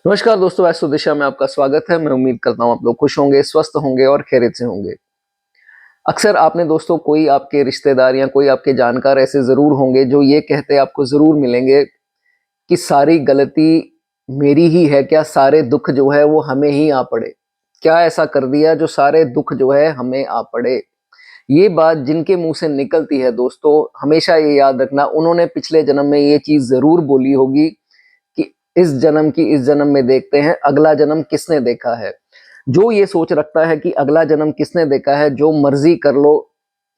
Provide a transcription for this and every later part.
नमस्कार दोस्तों, एस्ट्रो दिशा में आपका स्वागत है। मैं उम्मीद करता हूँ आप लोग खुश होंगे, स्वस्थ होंगे और खैरियत से होंगे। अक्सर आपने दोस्तों कोई आपके रिश्तेदार या कोई आपके जानकार ऐसे ज़रूर होंगे जो ये कहते आपको ज़रूर मिलेंगे कि सारी गलती मेरी ही है क्या, सारे दुख जो है वो हमें ही आ पड़े। क्या ऐसा कर दिया जो सारे दुख जो है हमें आ पड़े। ये बात जिनके मुँह से निकलती है दोस्तों, हमेशा ये याद रखना उन्होंने पिछले जन्म में ये चीज़ ज़रूर बोली होगी कि इस जन्म की इस जन्म में देखते हैं अगला जन्म किसने देखा है। जो ये सोच रखता है कि अगला जन्म किसने देखा है, जो मर्जी कर लो,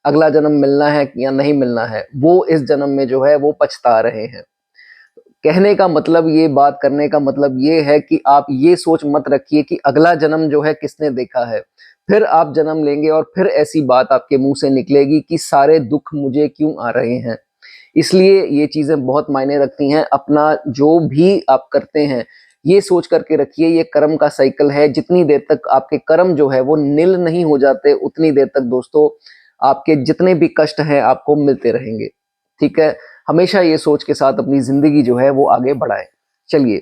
अगला जन्म मिलना है या नहीं मिलना है, वो इस जन्म में जो है वो पछता रहे हैं। कहने का मतलब, ये बात करने का मतलब ये है कि आप ये सोच मत रखिए कि अगला जन्म जो है किसने देखा है। फिर आप जन्म लेंगे और फिर ऐसी बात आपके मुंह से निकलेगी कि सारे दुख मुझे क्यों आ रहे हैं। इसलिए ये चीज़ें बहुत मायने रखती हैं। अपना जो भी आप करते हैं, ये सोच करके रखिए ये कर्म का साइकिल है। जितनी देर तक आपके कर्म जो है वो निल नहीं हो जाते, उतनी देर तक दोस्तों आपके जितने भी कष्ट हैं आपको मिलते रहेंगे। ठीक है? हमेशा ये सोच के साथ अपनी ज़िंदगी जो है वो आगे बढ़ाएँ। चलिए,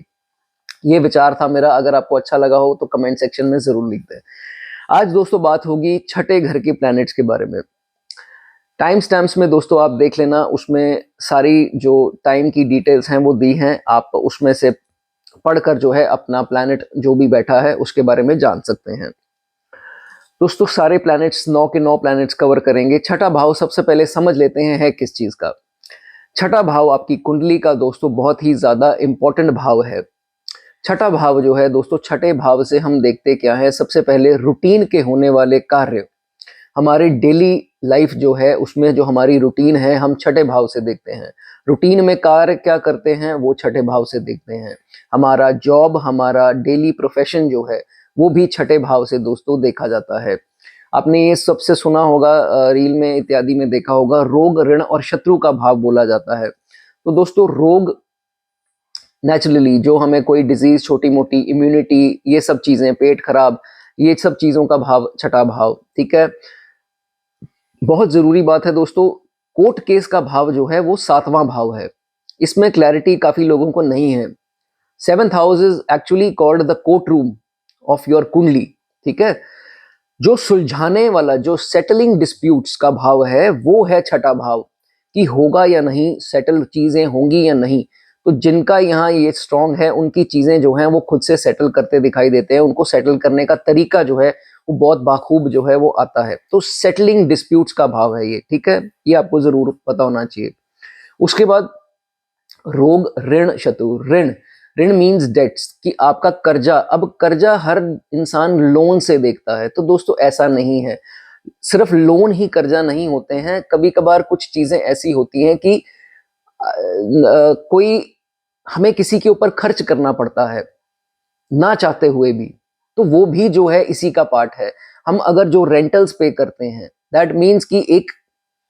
ये विचार था मेरा। अगर आपको अच्छा लगा हो तो कमेंट सेक्शन में ज़रूर लिख दें। आज दोस्तों बात होगी छठे घर के प्लैनेट्स के बारे में। टाइम स्टैम्प्स में दोस्तों आप देख लेना, उसमें सारी जो टाइम की डिटेल्स हैं वो दी हैं। आप उसमें से पढ़कर जो है अपना प्लैनेट जो भी बैठा है उसके बारे में जान सकते हैं। दोस्तों सारे प्लैनेट्स 9 के 9 प्लैनेट्स कवर करेंगे। छठा भाव सबसे पहले समझ लेते हैं है किस चीज़ का। छठा भाव आपकी कुंडली का दोस्तों बहुत ही ज़्यादा इम्पोर्टेंट भाव है। छठा भाव जो है दोस्तों, छठे भाव से हम देखते क्या है, सबसे पहले रूटीन के होने वाले कार्य, हमारे डेली लाइफ जो है उसमें जो हमारी रूटीन है हम छठे भाव से देखते हैं। रूटीन में कार्य क्या करते हैं वो छठे भाव से देखते हैं। हमारा जॉब, हमारा डेली प्रोफेशन जो है वो भी छठे भाव से दोस्तों देखा जाता है। आपने ये सबसे सुना होगा, रील में इत्यादि में देखा होगा, रोग, ऋण और शत्रु का भाव बोला जाता है। तो दोस्तों रोग नेचुरली जो हमें कोई डिजीज, छोटी मोटी इम्यूनिटी, ये सब चीजें, पेट खराब, ये सब चीजों का भाव छठा भाव। ठीक है? बहुत ज़रूरी बात है दोस्तों, कोर्ट केस का भाव जो है वो 7वां भाव है। इसमें क्लैरिटी काफ़ी लोगों को नहीं है। 7th house is actually called the court room of your कुंडली। ठीक है? जो सुलझाने वाला, जो सेटलिंग डिस्प्यूट्स का भाव है वो है छठा भाव, कि होगा या नहीं, सेटल चीज़ें होंगी या नहीं। तो जिनका यहाँ ये स्ट्रांग है उनकी चीज़ें जो हैं वो खुद से सेटल करते दिखाई देते हैं। उनको सेटल करने का तरीका जो है वो बहुत बाखूब जो है वो आता है। तो सेटलिंग डिस्प्यूट्स का भाव है ये। ठीक है? ये आपको ज़रूर पता होना चाहिए। उसके बाद रोग, ऋण, शत्रु। ऋण, ऋण मीन्स डेट्स, कि आपका कर्जा। अब कर्जा हर इंसान लोन से देखता है, तो दोस्तों ऐसा नहीं है। सिर्फ लोन ही कर्जा नहीं होते हैं। कभी कभार कुछ चीजें ऐसी होती हैं कि कोई हमें किसी के ऊपर खर्च करना पड़ता है ना चाहते हुए भी, तो वो भी जो है इसी का पार्ट है। हम अगर जो रेंटल्स पे करते हैं, दैट मीन्स कि एक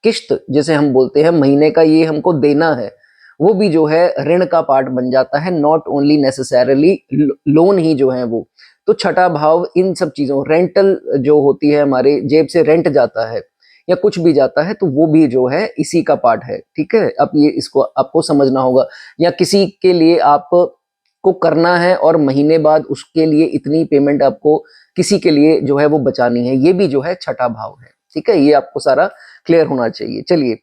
किश्त जैसे हम बोलते हैं महीने का, ये हमको देना है, वो भी जो है ऋण का पार्ट बन जाता है। नॉट ओनली नेसेसरली लोन ही जो है वो। तो छठा भाव इन सब चीज़ों, रेंटल जो होती है, हमारे जेब से रेंट जाता है या कुछ भी जाता है, तो वो भी जो है इसी का पार्ट है। ठीक है? अब ये इसको आपको समझना होगा। या किसी के लिए आप को करना है और महीने बाद उसके लिए इतनी पेमेंट आपको किसी के लिए जो है वो बचानी है, ये भी जो है छठा भाव है। ठीक है? ये आपको सारा क्लियर होना चाहिए। चलिए,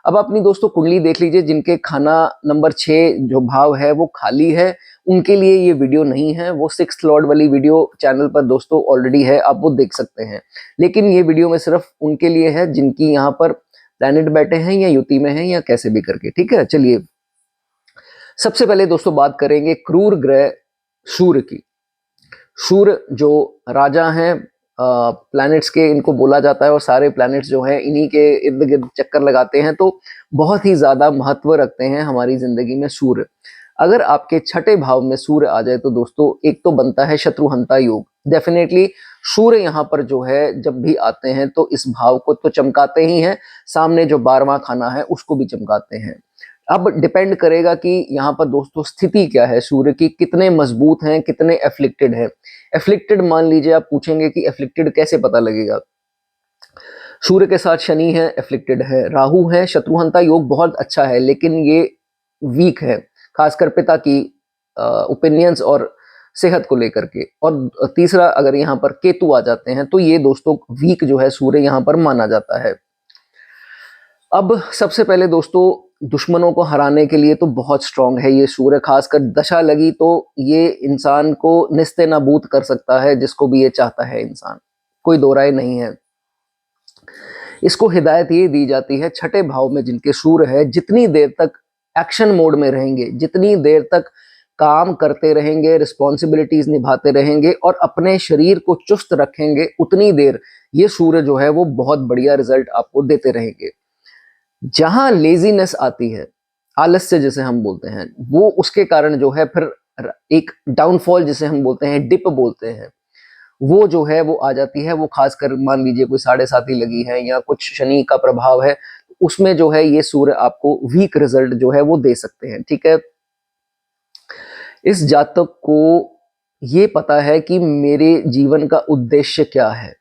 अब अपनी दोस्तों कुंडली देख लीजिए। जिनके खाना नंबर 6 जो भाव है वो खाली है, उनके लिए ये वीडियो नहीं है। वो 6th लॉर्ड वाली वीडियो चैनल पर दोस्तों ऑलरेडी है, आप वो देख सकते हैं। लेकिन ये वीडियो में सिर्फ उनके लिए है जिनकी यहाँ पर प्लैनेट बैठे हैं या युति में हैं या कैसे भी करके। ठीक है? चलिए, सबसे पहले दोस्तों बात करेंगे क्रूर ग्रह सूर्य की। सूर्य जो राजा हैं प्लैनेट्स के, इनको बोला जाता है, और सारे प्लैनेट्स जो हैं इन्हीं के इर्द गिर्द चक्कर लगाते हैं, तो बहुत ही ज़्यादा महत्व रखते हैं हमारी ज़िंदगी में सूर्य। अगर आपके छठे भाव में सूर्य आ जाए तो दोस्तों एक तो बनता है शत्रुहंता योग। डेफिनेटली सूर्य यहाँ पर जो है जब भी आते हैं तो इस भाव को तो चमकाते ही हैं, सामने जो 12वां खाना है उसको भी चमकाते हैं। अब डिपेंड करेगा कि यहाँ पर दोस्तों स्थिति क्या है सूर्य की, कितने मजबूत हैं, कितने एफ्लिक्टेड हैं। एफ्लिक्टेड मान लीजिए, आप पूछेंगे कि एफ्लिक्टेड कैसे पता लगेगा। सूर्य के साथ शनि है, एफ्लिक्टेड है। राहु है, शत्रुहंता योग बहुत अच्छा है लेकिन ये वीक है, खासकर पिता की ओपिनियंस और सेहत को लेकर के। और तीसरा अगर यहाँ पर केतु आ जाते हैं तो ये दोस्तों वीक जो है सूर्य यहाँ पर माना जाता है। अब सबसे पहले दोस्तों दुश्मनों को हराने के लिए तो बहुत स्ट्रांग है ये सूर्य, खासकर दशा लगी तो ये इंसान को निस्ते नाबूद कर सकता है, जिसको भी ये चाहता है इंसान, कोई दो राय नहीं है। इसको हिदायत ये दी जाती है छठे भाव में जिनके सूर्य है, जितनी देर तक एक्शन मोड में रहेंगे, जितनी देर तक काम करते रहेंगे, रिस्पॉन्सिबिलिटीज निभाते रहेंगे और अपने शरीर को चुस्त रखेंगे, उतनी देर ये सूर्य जो है वो बहुत बढ़िया रिजल्ट आपको देते रहेंगे। जहां लेजीनेस आती है, आलस्य जिसे हम बोलते हैं, वो उसके कारण जो है फिर एक डाउनफॉल जिसे हम बोलते हैं, डिप बोलते हैं, वो जो है वो आ जाती है। वो खासकर मान लीजिए कोई 7.5 लगी है या कुछ शनि का प्रभाव है, उसमें जो है ये सूर्य आपको वीक रिजल्ट जो है वो दे सकते हैं। ठीक है, इस जातक को ये पता है कि मेरे जीवन का उद्देश्य क्या है,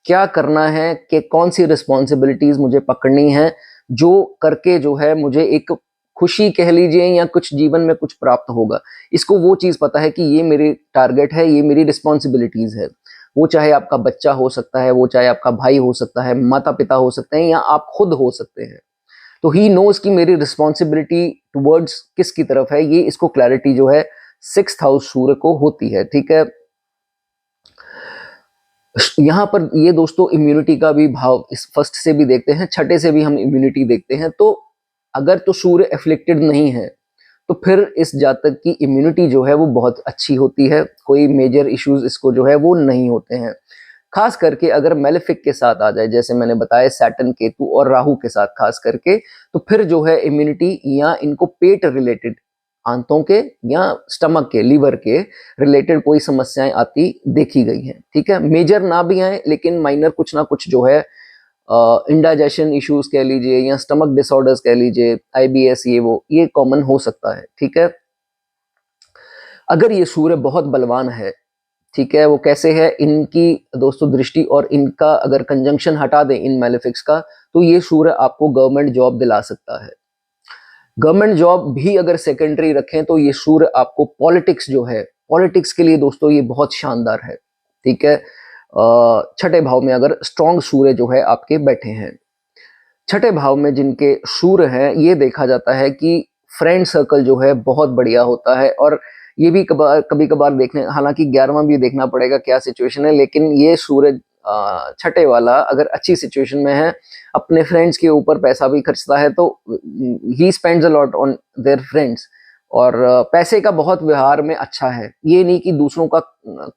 क्या करना है, कि कौन सी रिस्पॉन्सिबिलिटीज मुझे पकड़नी है, जो करके जो है मुझे एक खुशी कह लीजिए या कुछ जीवन में कुछ प्राप्त होगा। इसको वो चीज पता है कि ये मेरी टारगेट है, ये मेरी रिस्पॉन्सिबिलिटीज है। वो चाहे आपका बच्चा हो सकता है, वो चाहे आपका भाई हो सकता है, माता पिता हो सकते हैं, या आप खुद हो सकते हैं। तो ही नोज कि मेरी रिस्पॉन्सिबिलिटी टुवर्ड्स किसकी तरफ है, ये इसको क्लैरिटी जो है 6th हाउस सूर्य को होती है। ठीक है, यहाँ पर ये दोस्तों इम्यूनिटी का भी भाव इस फर्स्ट से भी देखते हैं, छठे से भी हम इम्यूनिटी देखते हैं। तो अगर तो सूर्य एफ्लिक्टेड नहीं है तो फिर इस जातक की इम्यूनिटी जो है वो बहुत अच्छी होती है, कोई मेजर इश्यूज इसको जो है वो नहीं होते हैं। खास करके अगर मेलेफिक के साथ आ जाए, जैसे मैंने बताया सैटर्न, केतु और राहु के साथ खास करके, तो फिर जो है इम्यूनिटी या इनको पेट रिलेटेड, आंतों के या स्टमक के, लीवर के रिलेटेड कोई समस्याएं आती देखी गई हैं। ठीक है, मेजर ना भी आए लेकिन माइनर कुछ ना कुछ जो है इंडाइजेशन इश्यूज कह लीजिए या स्टमक डिसऑर्डर्स कह लीजिए, आईबीएस, ये कॉमन हो सकता है। ठीक है, अगर ये सूर्य बहुत बलवान है, ठीक है, वो कैसे है, इनकी दोस्तों दृष्टि और इनका अगर कंजंक्शन हटा दें इन मैलेफिक्स का, तो ये सूर्य आपको गवर्नमेंट जॉब दिला सकता है। गवर्नमेंट जॉब भी अगर सेकेंडरी रखें तो ये सूर्य आपको पॉलिटिक्स जो है, पॉलिटिक्स के लिए दोस्तों ये बहुत शानदार है। ठीक है, छठे भाव में अगर स्ट्रॉन्ग सूर्य जो है आपके बैठे हैं, छठे भाव में जिनके सूर्य हैं, ये देखा जाता है कि फ्रेंड सर्कल जो है बहुत बढ़िया होता है। और ये भी कभी कभार देखने, हालांकि 11वां भी देखना पड़ेगा क्या सिचुएशन है, लेकिन ये सूरज छठे वाला अगर अच्छी सिचुएशन में है, अपने फ्रेंड्स के ऊपर पैसा भी खर्चता है, तो he spends a lot on their friends. और पैसे का बहुत व्यवहार में अच्छा है, ये नहीं कि दूसरों का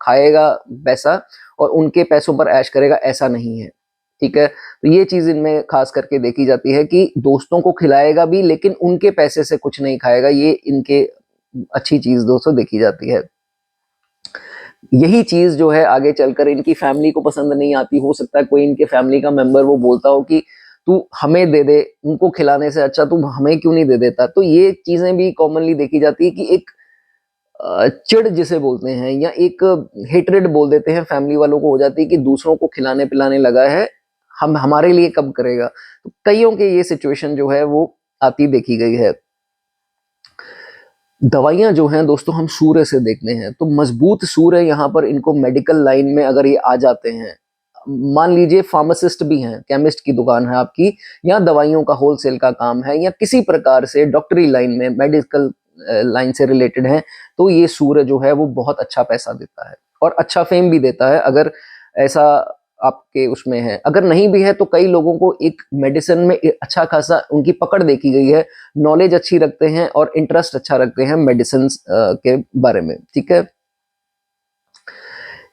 खाएगा पैसा और उनके पैसों पर ऐश करेगा, ऐसा नहीं है। ठीक है, तो ये चीज इनमें खास करके देखी जाती है कि दोस्तों को खिलाएगा भी लेकिन उनके पैसे से कुछ नहीं खाएगा, ये इनके अच्छी चीज दोस्तों देखी जाती है। यही चीज जो है आगे चलकर इनकी फैमिली को पसंद नहीं आती। हो सकता है कोई इनके फैमिली का मेंबर वो बोलता हो कि तू हमें दे दे, उनको खिलाने से अच्छा तू हमें क्यों नहीं दे देता। तो ये चीजें भी कॉमनली देखी जाती है कि एक चिढ़ जिसे बोलते हैं या एक हेट्रेड बोल देते हैं फैमिली वालों को हो जाती है कि दूसरों को खिलाने पिलाने लगा है, हम हमारे लिए कब करेगा। तो कईयों के ये सिचुएशन जो है वो आती देखी गई है। दवाइयां जो हैं दोस्तों हम सूर्य से देखते हैं, तो मजबूत सूर्य यहाँ पर इनको मेडिकल लाइन में अगर ये आ जाते हैं, मान लीजिए फार्मासिस्ट भी हैं, केमिस्ट की दुकान है आपकी, या दवाइयों का होलसेल का काम है, या किसी प्रकार से डॉक्टरी लाइन में मेडिकल लाइन से रिलेटेड है, तो ये सूर्य जो है वो बहुत अच्छा पैसा देता है और अच्छा फेम भी देता है अगर ऐसा आपके उसमें है। अगर नहीं भी है तो कई लोगों को एक मेडिसिन में अच्छा खासा उनकी पकड़ देखी गई है, नॉलेज अच्छी रखते हैं और इंटरेस्ट अच्छा रखते हैं मेडिसिन के बारे में। ठीक है,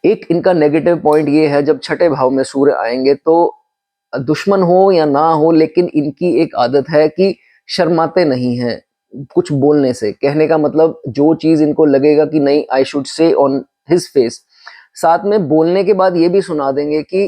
एक इनका नेगेटिव पॉइंट ये है, जब छठे भाव में सूर्य आएंगे तो दुश्मन हो या ना हो, लेकिन इनकी एक आदत है कि शर्माते नहीं हैं कुछ बोलने से। कहने का मतलब जो चीज इनको लगेगा कि नहीं I should say on his face, साथ में बोलने के बाद ये भी सुना देंगे कि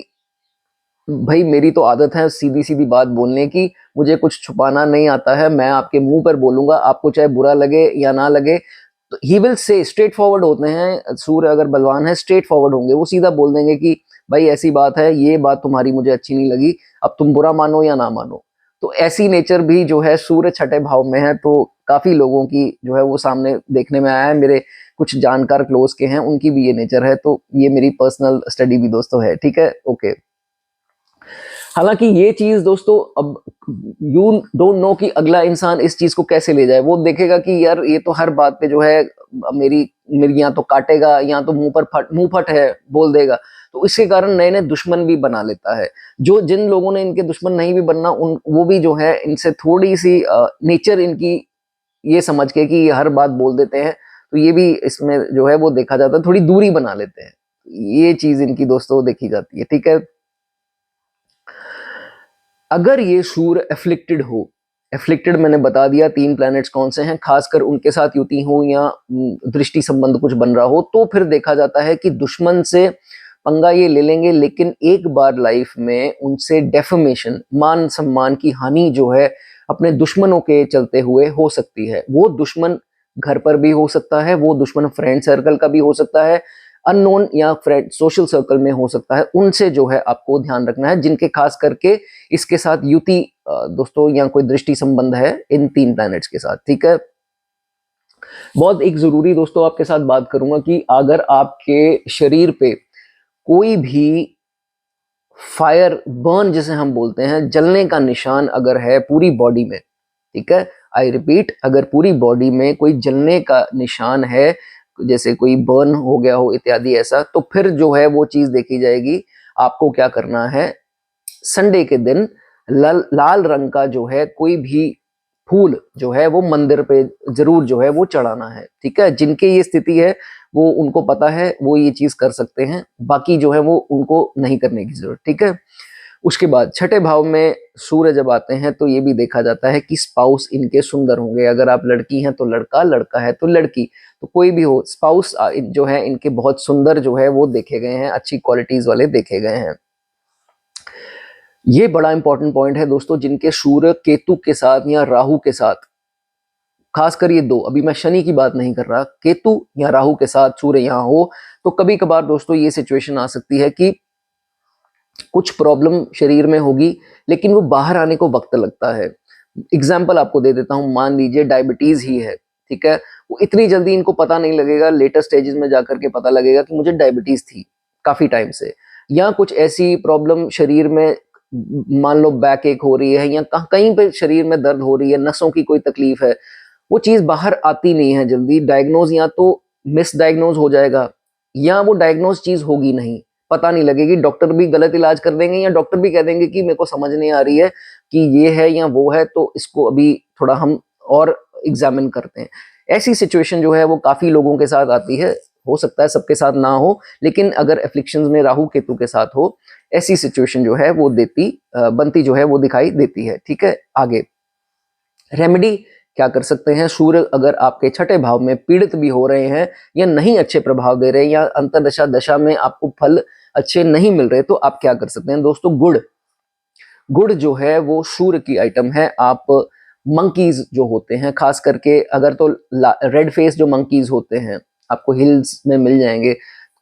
भाई मेरी तो आदत है सीधी सीधी बात बोलने की, मुझे कुछ छुपाना नहीं आता है, मैं आपके मुंह पर बोलूंगा, आपको चाहे बुरा लगे या ना लगे। तो he will say, straight forward होते हैं सूर्य, अगर बलवान है स्ट्रेट फॉरवर्ड होंगे, वो सीधा बोल देंगे कि भाई ऐसी बात है, ये बात तुम्हारी मुझे अच्छी नहीं लगी, अब तुम बुरा मानो या ना मानो। तो ऐसी नेचर भी जो है सूर्य छठे भाव में है, तो काफी लोगों की जो है वो सामने देखने में आया है। मेरे कुछ जानकार क्लोज के हैं उनकी भी ये नेचर है, तो ये मेरी पर्सनल स्टडी भी दोस्तों है, ठीक है, ओके। हालांकि ये चीज दोस्तों, अब यू डोंट नो कि अगला इंसान इस चीज को कैसे ले जाए। वो देखेगा कि यार ये तो हर बात पे जो है मेरी मेरी या तो काटेगा या तो मुंह फट है बोल देगा, तो इसके कारण नए नए दुश्मन भी बना लेता है। जो जिन लोगों ने इनके दुश्मन नहीं भी बनना, उन वो भी जो है इनसे थोड़ी सी नेचर इनकी ये समझ के कि ये हर बात बोल देते हैं, तो ये भी इसमें जो है वो देखा जाता है, थोड़ी दूरी बना लेते हैं। ये चीज इनकी दोस्तों देखी जाती है, ठीक है। अगर ये सूर्य एफ्लिक्टेड हो, एफ्लिक्टेड मैंने बता दिया 3 प्लैनेट्स कौन से हैं, खासकर उनके साथ युति हो या दृष्टि संबंध कुछ बन रहा हो, तो फिर देखा जाता है कि दुश्मन से पंगा ये ले लेंगे, लेकिन एक बार लाइफ में उनसे डेफमेशन, मान सम्मान की हानि जो है अपने दुश्मनों के चलते हुए हो सकती है। वो दुश्मन घर पर भी हो सकता है, वो दुश्मन फ्रेंड सर्कल का भी हो सकता है, अननोन या फ्रेंड सोशल सर्कल में हो सकता है। उनसे जो है आपको ध्यान रखना है, जिनके खास करके इसके साथ युति दोस्तों या कोई दृष्टि संबंध है इन 3 प्लैनेट्स के साथ, ठीक है। बहुत एक जरूरी दोस्तों आपके साथ बात करूंगा कि अगर आपके शरीर पे कोई भी फायर बर्न जिसे हम बोलते हैं, जलने का निशान अगर है पूरी बॉडी में, ठीक है, आई रिपीट, अगर पूरी बॉडी में कोई जलने का निशान है, जैसे कोई बर्न हो गया हो इत्यादि ऐसा, तो फिर जो है वो चीज देखी जाएगी। आपको क्या करना है, संडे के दिन लाल रंग का जो है कोई भी फूल जो है वो मंदिर पे जरूर जो है वो चढ़ाना है, ठीक है। जिनके ये स्थिति है वो उनको पता है, वो ये चीज कर सकते हैं, बाकी जो है वो उनको नहीं करने की जरूरत, ठीक है। उसके बाद छठे भाव में सूर्य जब आते हैं तो ये भी देखा जाता है कि स्पाउस इनके सुंदर होंगे। अगर आप लड़की हैं तो लड़का, लड़का है तो लड़की, तो कोई भी हो, स्पाउस जो है इनके बहुत सुंदर जो है वो देखे गए हैं, अच्छी क्वालिटीज वाले देखे गए हैं। ये बड़ा इंपॉर्टेंट पॉइंट है दोस्तों, जिनके सूर्य केतु के साथ या राहु के साथ, खासकर ये 2, अभी मैं शनि की बात नहीं कर रहा, केतु या राहु के साथ सूर्य यहाँ हो, तो कभी कभार दोस्तों ये सिचुएशन आ सकती है कि कुछ प्रॉब्लम शरीर में होगी, लेकिन वो बाहर आने को वक्त लगता है। एग्जाम्पल आपको दे देता हूं, मान लीजिए डायबिटीज ही है, ठीक है, वो इतनी जल्दी इनको पता नहीं लगेगा, लेटर स्टेजेस में जाकर के पता लगेगा कि मुझे डायबिटीज थी काफी टाइम से, या कुछ ऐसी प्रॉब्लम शरीर में, मान लो बैक एक हो रही है या कहीं पे शरीर में दर्द हो रही है, नसों की कोई तकलीफ है, वो चीज बाहर आती नहीं है जल्दी। डायग्नोज या तो मिस डायग्नोज हो जाएगा, या वो डायग्नोज चीज होगी नहीं, पता नहीं लगेगी, डॉक्टर भी गलत इलाज कर देंगे, या डॉक्टर भी कह देंगे कि मेरे को समझ नहीं आ रही है कि ये है या वो है, तो इसको अभी थोड़ा हम और एग्जामिन करते हैं। ऐसी सिचुएशन जो है वो काफी लोगों के साथ आती है, हो सकता है सबके साथ ना हो, लेकिन अगर एफ्लिक्शंस में राहु केतु के साथ हो, ऐसी सिचुएशन जो है वो बनती जो है वो दिखाई देती है, ठीक है। आगे रेमेडी क्या कर सकते हैं, सूर्य अगर आपके छठे भाव में पीड़ित भी हो रहे हैं या नहीं अच्छे प्रभाव दे रहे हैं, या अंतरदशा दशा में आपको फल अच्छे नहीं मिल रहे, तो आप क्या कर सकते हैं दोस्तों, गुड़ जो है वो सूर्य की आइटम है। आप मंकीज जो होते हैं, खास करके अगर तो रेड फेस जो मंकीज होते हैं आपको हिल्स में मिल जाएंगे,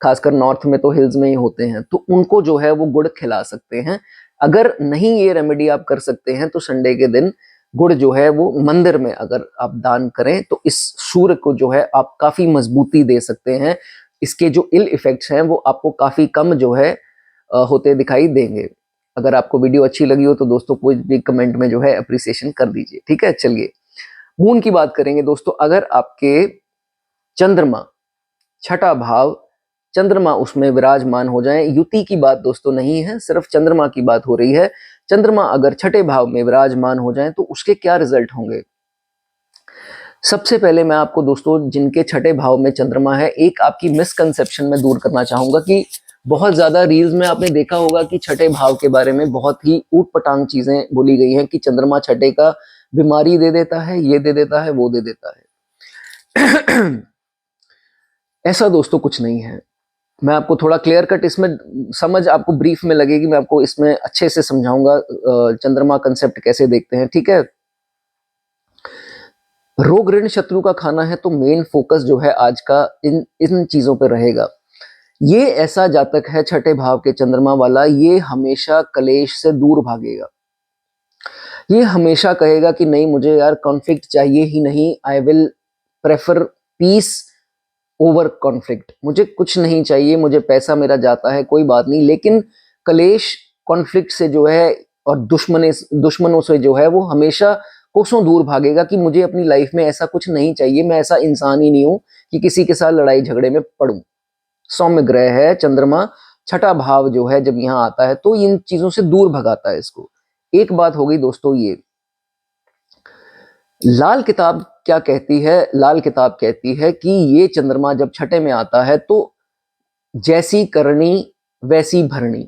खासकर नॉर्थ में तो हिल्स में ही होते हैं, तो उनको जो है वो गुड़ खिला सकते हैं। अगर नहीं ये रेमेडी आप कर सकते हैं तो संडे के दिन गुड़ जो है वो मंदिर में अगर आप दान करें, तो इस सूर्य को जो है आप काफी मजबूती दे सकते हैं। इसके जो इल इफेक्ट्स हैं वो आपको काफी कम जो है होते दिखाई देंगे। अगर आपको वीडियो अच्छी लगी हो तो दोस्तों कोई भी कमेंट में जो है अप्रिसिएशन कर दीजिए, ठीक है। चलिए मून की बात करेंगे दोस्तों। अगर आपके चंद्रमा, छठा भाव, चंद्रमा उसमें विराजमान हो जाए, युति की बात दोस्तों नहीं है, सिर्फ चंद्रमा की बात हो रही है। चंद्रमा अगर छठे भाव में विराजमान हो जाए तो उसके क्या रिजल्ट होंगे। सबसे पहले मैं आपको दोस्तों, जिनके छठे भाव में चंद्रमा है, एक आपकी मिसकंसेप्शन में दूर करना चाहूंगा कि बहुत ज्यादा रील्स में आपने देखा होगा कि छठे भाव के बारे में बहुत ही ऊटपटांग चीजें बोली गई हैं कि चंद्रमा छठे का बीमारी दे देता है, ये दे देता है, वो दे देता है। ऐसा दोस्तों कुछ नहीं है। मैं आपको थोड़ा क्लियर कट इसमें समझ आपको ब्रीफ में लगेगी, मैं आपको इसमें अच्छे से समझाऊंगा चंद्रमा कंसेप्ट कैसे देखते हैं, ठीक है। रोग ऋण शत्रु का खाना है, तो मेन फोकस जो है आज का इन चीजों पे रहेगा। ये ऐसा जातक है छठे भाव के चंद्रमा वाला, ये हमेशा कलेश से दूर भागेगा। ये हमेशा कहेगा कि नहीं मुझे यार कॉन्फ्लिक्ट चाहिए ही नहीं, I will prefer peace over conflict, मुझे कुछ नहीं चाहिए, मुझे पैसा मेरा जाता है कोई बात नहीं, लेकिन कलेश कॉन्फ्लिक्ट से जो है और दुश्मनों से जो है वो हमेशा कोसों दूर भागेगा कि मुझे अपनी लाइफ में ऐसा कुछ नहीं चाहिए, मैं ऐसा इंसान ही नहीं हूं कि किसी के साथ लड़ाई झगड़े में पड़ूं। सौम्य ग्रह है चंद्रमा, छठा भाव जो है जब यहाँ आता है तो इन चीजों से दूर भगाता है इसको। एक बात हो गई दोस्तों, ये लाल किताब क्या कहती है? लाल किताब कहती है कि ये चंद्रमा जब छठे में आता है तो जैसी करनी वैसी भरनी।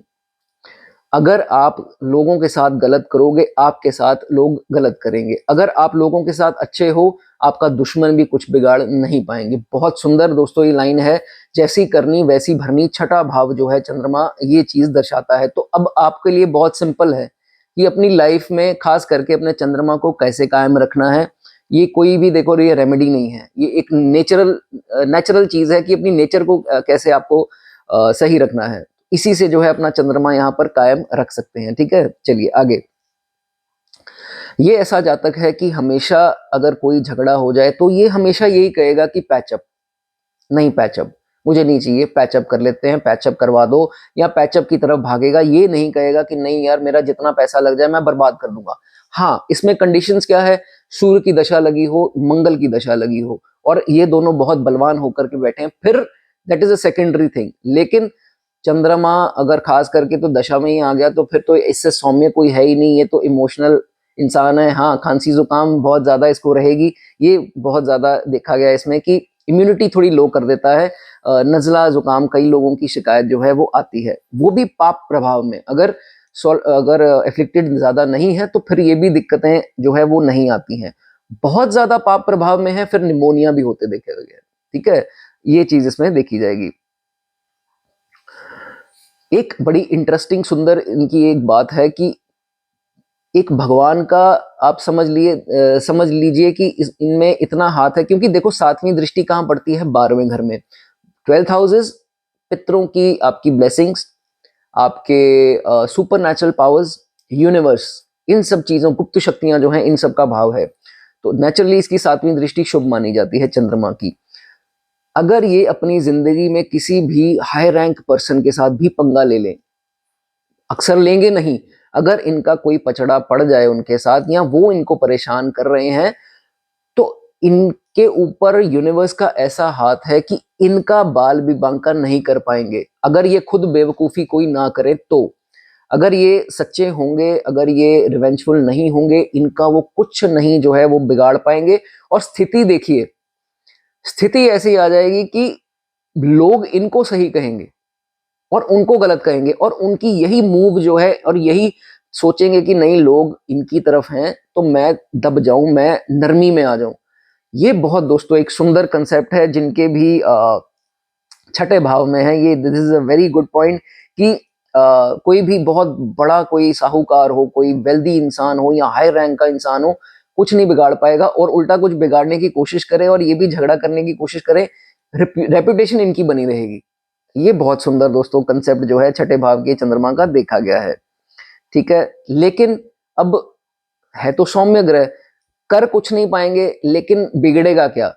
अगर आप लोगों के साथ गलत करोगे, आपके साथ लोग गलत करेंगे। अगर आप लोगों के साथ अच्छे हो, आपका दुश्मन भी कुछ बिगाड़ नहीं पाएंगे। बहुत सुंदर दोस्तों ये लाइन है, जैसी करनी वैसी भरनी। छठा भाव जो है चंद्रमा ये चीज दर्शाता है। तो अब आपके लिए बहुत सिंपल है कि अपनी लाइफ में खास करके अपने चंद्रमा को कैसे कायम रखना है। ये कोई भी देखो ये रेमेडी नहीं है, ये एक नेचुरल चीज है कि अपनी नेचर को कैसे आपको सही रखना है। इसी से जो है अपना चंद्रमा यहाँ पर कायम रख सकते हैं। ठीक है, चलिए आगे। ये ऐसा जातक है कि हमेशा अगर कोई झगड़ा हो जाए तो ये हमेशा यही कहेगा कि पैचअप नहीं, पैचअप मुझे नहीं चाहिए, पैचअप कर लेते हैं, पैचअप करवा दो, या पैचअप की तरफ भागेगा। ये नहीं कहेगा कि नहीं यार मेरा जितना पैसा लग जाए मैं बर्बाद कर दूंगा। हाँ, इसमें कंडीशंस क्या है? सूर्य की दशा लगी हो, मंगल की दशा लगी हो, और ये दोनों बहुत बलवान होकर के बैठे हैं, फिर that is a secondary thing. लेकिन चंद्रमा अगर खास करके तो दशा में ही आ गया तो फिर तो इससे सौम्य कोई है ही नहीं, ये तो इमोशनल इंसान है। हाँ, खांसी जुकाम बहुत ज्यादा इसको रहेगी, ये बहुत ज्यादा देखा गया इसमें कि इम्यूनिटी थोड़ी लो कर देता है। नजला जुकाम कई लोगों की शिकायत जो है वो आती है, वो भी पाप प्रभाव में। अगर एफ्लिक्टेड ज्यादा नहीं है तो फिर ये भी दिक्कतें जो है वो नहीं आती हैं। बहुत ज्यादा पाप प्रभाव में है फिर निमोनिया भी होते देखे गए। ठीक है, ये चीज इसमें देखी जाएगी। एक बड़ी इंटरेस्टिंग सुंदर इनकी एक बात है कि एक भगवान का आप समझ लीजिए कि इनमें इतना हाथ है, क्योंकि देखो सातवीं दृष्टि कहाँ पड़ती है? 12वें घर में। 12th हाउसेस पितरों की आपकी ब्लेसिंग्स, आपके सुपर नेचुरल पावर्स, यूनिवर्स, इन सब चीजों, गुप्त शक्तियां जो हैं इन सब का भाव है। तो नेचुरली इसकी सातवीं दृष्टि शुभ मानी जाती है चंद्रमा की। अगर ये अपनी जिंदगी में किसी भी हाई रैंक पर्सन के साथ भी पंगा ले लें, अक्सर लेंगे नहीं, अगर इनका कोई पचड़ा पड़ जाए उनके साथ या वो इनको परेशान कर रहे हैं, तो इनके ऊपर यूनिवर्स का ऐसा हाथ है कि इनका बाल भी बांका नहीं कर पाएंगे, अगर ये खुद बेवकूफी कोई ना करे तो। अगर ये सच्चे होंगे, अगर ये रिवेंजफुल नहीं होंगे, इनका वो कुछ नहीं जो है वो बिगाड़ पाएंगे। और स्थिति देखिए, स्थिति ऐसी आ जाएगी कि लोग इनको सही कहेंगे और उनको गलत कहेंगे, और उनकी यही मूव जो है और यही सोचेंगे कि नहीं लोग इनकी तरफ हैं तो मैं दब जाऊं, मैं नरमी में आ जाऊं। ये बहुत दोस्तों एक सुंदर कंसेप्ट है जिनके भी छठे भाव में है। ये this is a very good point कि कोई भी बहुत बड़ा कोई साहूकार हो, कोई वेल्दी इंसान हो या हाई रैंक का इंसान हो, कुछ नहीं बिगाड़ पाएगा, और उल्टा कुछ बिगाड़ने की कोशिश करे और ये भी झगड़ा करने की कोशिश करे, रेपुटेशन इनकी बनी रहेगी। ये बहुत सुंदर दोस्तों कंसेप्ट जो है छठे भाव के चंद्रमा का देखा गया है। ठीक है, लेकिन अब है तो सौम्य ग्रह, कर कुछ नहीं पाएंगे, लेकिन बिगड़ेगा क्या?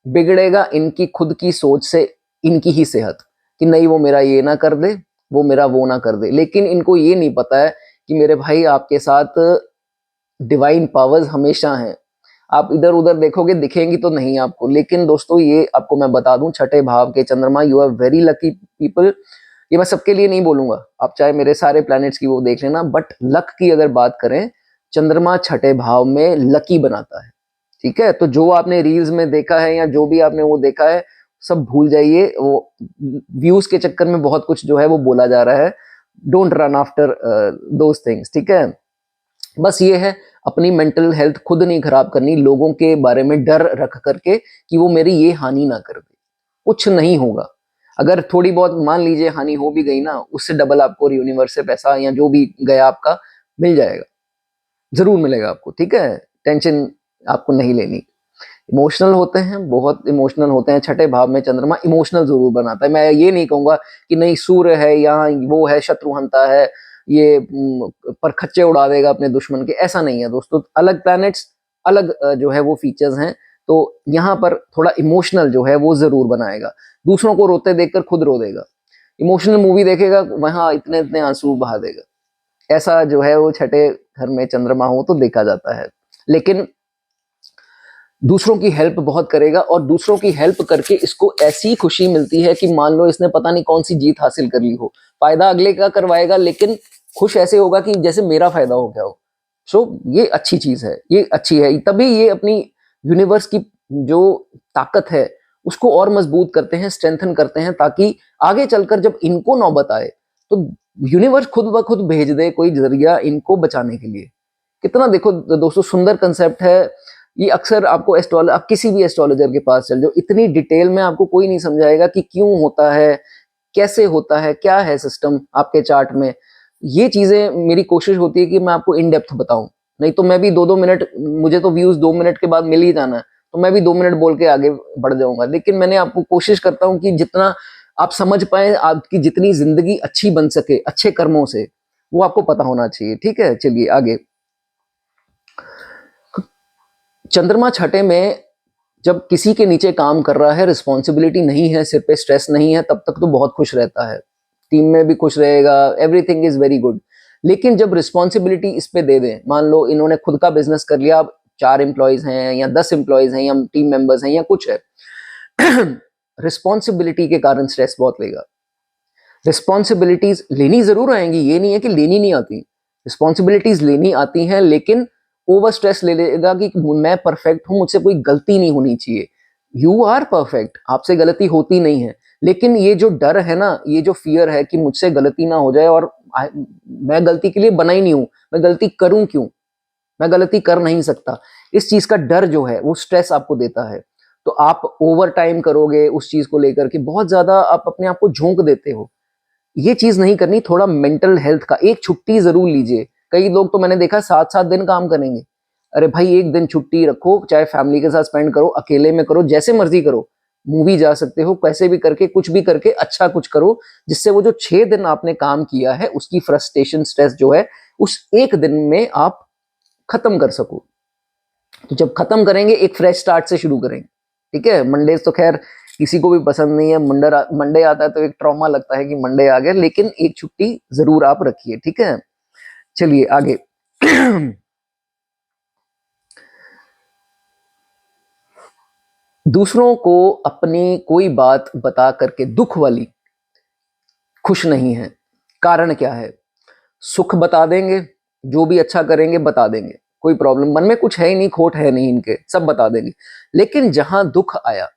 बिगड़ेगा इनकी खुद की सोच से, इनकी ही सेहत, कि नहीं वो मेरा ये ना कर दे, वो मेरा वो ना कर दे। लेकिन इनको ये नहीं पता है कि मेरे भाई आपके साथ डिवाइन पावर्स हमेशा हैं। आप इधर उधर देखोगे दिखेंगी तो नहीं आपको, लेकिन दोस्तों ये आपको मैं बता दूं, छठे भाव के चंद्रमा, you are very lucky people. ये मैं सबके लिए नहीं बोलूंगा, आप चाहे मेरे सारे प्लैनेट्स की वो देख लेना, बट लक की अगर बात करें, चंद्रमा छठे भाव में लकी बनाता है। ठीक है, तो जो आपने रील्स में देखा है या जो भी आपने वो देखा है सब भूल जाइए, वो व्यूज के चक्कर में बहुत कुछ जो है वो बोला जा रहा है। Don't run after those things. ठीक है, बस ये है अपनी मेंटल हेल्थ खुद नहीं खराब करनी, लोगों के बारे में डर रख करके कि वो मेरी ये हानि ना कर दे। कुछ नहीं होगा, अगर थोड़ी बहुत मान लीजिए हानि हो भी गई ना, उससे डबल आपको यूनिवर्स से पैसा या जो भी गया आपका मिल जाएगा, जरूर मिलेगा आपको। ठीक है, टेंशन आपको नहीं लेनी। इमोशनल होते हैं, बहुत इमोशनल होते हैं, छठे भाव में चंद्रमा इमोशनल जरूर बनाता है। मैं ये नहीं कहूंगा कि नहीं सूर्य है यहाँ वो है शत्रुहंता है, ये पर खच्चे उड़ा देगा अपने दुश्मन के, ऐसा नहीं है दोस्तों। अलग प्लैनेट्स, अलग जो है वो फीचर्स हैं। तो यहाँ पर थोड़ा इमोशनल जो है वो जरूर बनाएगा। दूसरों को रोते देखकर खुद रो देगा, इमोशनल मूवी देखेगा वहां इतने इतने आंसू बहा देगा। ऐसा जो है वो छठे घर में चंद्रमा हो तो देखा जाता है। लेकिन दूसरों की हेल्प बहुत करेगा, और दूसरों की हेल्प करके इसको ऐसी खुशी मिलती है कि मान लो इसने पता नहीं कौन सी जीत हासिल कर ली हो, फायदा अगले का करवाएगा लेकिन खुश ऐसे होगा कि जैसे मेरा फायदा हो गया हो। सो ये अच्छी चीज है, ये अच्छी है, तभी ये अपनी यूनिवर्स की जो ताकत है उसको और मजबूत करते हैं, स्ट्रेंथन करते हैं, ताकि आगे चलकर जब इनको नौबत आए तो यूनिवर्स खुद ब खुद भेज दे कोई जरिया इनको बचाने के लिए। कितना देखो दोस्तों सुंदर कंसेप्ट है ये। अक्सर आपको एस्ट्रोलॉजर, आप किसी भी एस्ट्रोलॉजर के पास चल जाओ, इतनी डिटेल में आपको कोई नहीं समझाएगा कि क्यों होता है, कैसे होता है, क्या है सिस्टम आपके चार्ट में। ये चीजें मेरी कोशिश होती है कि मैं आपको इन डेप्थ बताऊं, नहीं तो मैं भी 2-2 मिनट, मुझे तो व्यूज 2 मिनट के बाद मिल ही जाना है, तो मैं भी 2 मिनट बोल के आगे बढ़ जाऊंगा। लेकिन मैंने आपको कोशिश करता हूं कि जितना आप समझ पाए, आपकी जितनी जिंदगी अच्छी बन सके अच्छे कर्मों से, वो आपको पता होना चाहिए। ठीक है, चलिए आगे। चंद्रमा छठे में जब किसी के नीचे काम कर रहा है, रिस्पॉन्सिबिलिटी नहीं है, सिर पे स्ट्रेस नहीं है, तब तक तो बहुत खुश रहता है, टीम में भी खुश रहेगा, एवरीथिंग इज वेरी गुड। लेकिन जब रिस्पॉन्सिबिलिटी इस पे दे दें, मान लो इन्होंने खुद का बिजनेस कर लिया, 4 एम्प्लॉयज हैं या 10 एम्प्लॉयज हैं या टीम मेंबर्स हैं या कुछ है, रिस्पॉन्सिबिलिटी के कारण स्ट्रेस बहुत लेगा। रिस्पॉन्सिबिलिटीज लेनी जरूर आएंगी, ये नहीं है कि लेनी नहीं आती, रिस्पॉन्सिबिलिटीज लेनी आती हैं, लेकिन ओवर स्ट्रेस ले लेगा कि मैं परफेक्ट हूं, मुझसे कोई गलती नहीं होनी चाहिए। यू आर परफेक्ट, आपसे गलती होती नहीं है, लेकिन ये जो डर है ना, ये जो फियर है कि मुझसे गलती ना हो जाए, और मैं गलती के लिए बना ही नहीं हूं, मैं गलती करूं क्यों, मैं गलती कर नहीं सकता, इस चीज का डर जो है वो स्ट्रेस आपको देता है। तो आप ओवर टाइम करोगे उस चीज को लेकर के, बहुत ज्यादा आप अपने आप को झोंक देते हो, ये चीज नहीं करनी। थोड़ा मेंटल हेल्थ का एक छुट्टी जरूर लीजिए। कई लोग तो मैंने देखा 7-7 दिन काम करेंगे। अरे भाई एक दिन छुट्टी रखो, चाहे फैमिली के साथ स्पेंड करो, अकेले में करो, जैसे मर्जी करो, मूवी जा सकते हो, कैसे भी करके, कुछ भी करके अच्छा कुछ करो, जिससे वो जो 6 दिन आपने काम किया है उसकी फ्रस्ट्रेशन स्ट्रेस जो है उस एक दिन में आप खत्म कर सको। तो जब खत्म करेंगे एक फ्रेश स्टार्ट से शुरू करेंगे। ठीक है, मंडेज तो खैर किसी को भी पसंद नहीं है, मंडे आता है तो एक ट्रॉमा लगता है कि मंडे आ गया, लेकिन एक छुट्टी जरूर आप रखिए। ठीक है, चलिए आगे। दूसरों को अपनी कोई बात बता करके दुख वाली खुश नहीं है। कारण क्या है? सुख बता देंगे, जो भी अच्छा करेंगे बता देंगे, कोई प्रॉब्लम, मन में कुछ है ही नहीं, खोट है नहीं इनके, सब बता देंगे। लेकिन जहां दुख आया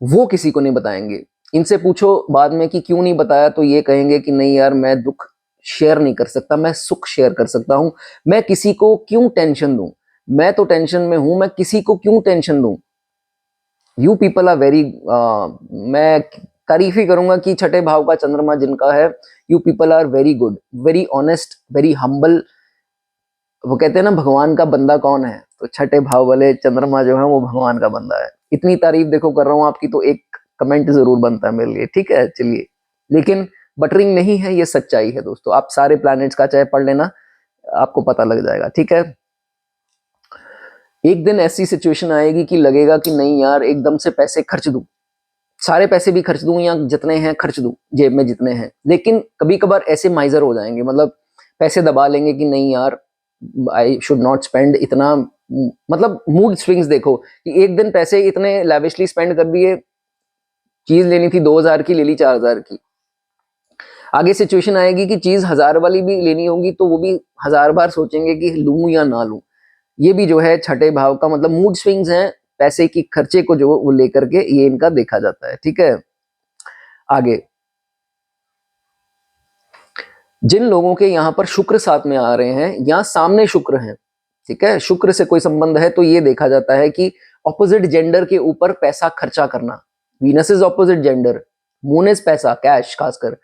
वो किसी को नहीं बताएंगे। इनसे पूछो बाद में कि क्यों नहीं बताया, तो ये कहेंगे कि नहीं यार मैं दुख शेयर नहीं कर सकता, मैं सुख शेयर कर सकता हूं, मैं किसी को क्यों टेंशन दूं, मैं तो टेंशन में हूं, मैं किसी को क्यों टेंशन दूं। यू पीपल आर वेरी, मैं तारीफ ही करूंगा कि छठे भाव का चंद्रमा जिनका है, you people are very good, very honest, very humble. वो कहते हैं ना भगवान का बंदा कौन है, तो छठे भाव वाले चंद्रमा जो है वो भगवान का बंदा है। इतनी तारीफ देखो कर रहा हूं आपकी, तो एक कमेंट जरूर बनता है मेरे लिए। ठीक है, चलिए। लेकिन बटरिंग नहीं है, ये सच्चाई है दोस्तों, आप सारे प्लैनेट्स का चाहे पढ़ लेना, आपको पता लग जाएगा। ठीक है, एक दिन ऐसी सिचुएशन आएगी कि लगेगा कि नहीं यार एकदम से पैसे खर्च दूं, सारे पैसे भी खर्च दूं या जितने हैं खर्च दूं, जेब में जितने हैं। लेकिन कभी कभार ऐसे माइजर हो जाएंगे, मतलब पैसे दबा लेंगे कि नहीं यार आई शुड नॉट स्पेंड इतना, मतलब मूड स्विंग्स देखो कि एक दिन पैसे इतने लैविशली स्पेंड कर दिए, चीज लेनी थी 2000 की, ले ली 4000 की। आगे सिचुएशन आएगी कि चीज 1000 वाली भी लेनी होगी, तो वो भी 1000 बार सोचेंगे कि लूं या ना लूं। ये भी जो है छठे भाव का मतलब मूड स्विंग्स हैं, पैसे की खर्चे को जो वो लेकर के ये इनका देखा जाता है। ठीक है, आगे। जिन लोगों के यहाँ पर शुक्र साथ में आ रहे हैं या सामने शुक्र हैं, ठीक है, शुक्र से कोई संबंध है, तो ये देखा जाता है कि ऑपोजिट जेंडर के ऊपर पैसा खर्चा करना, Venus is opposite gender, moon is पैसा, कैश, खासकर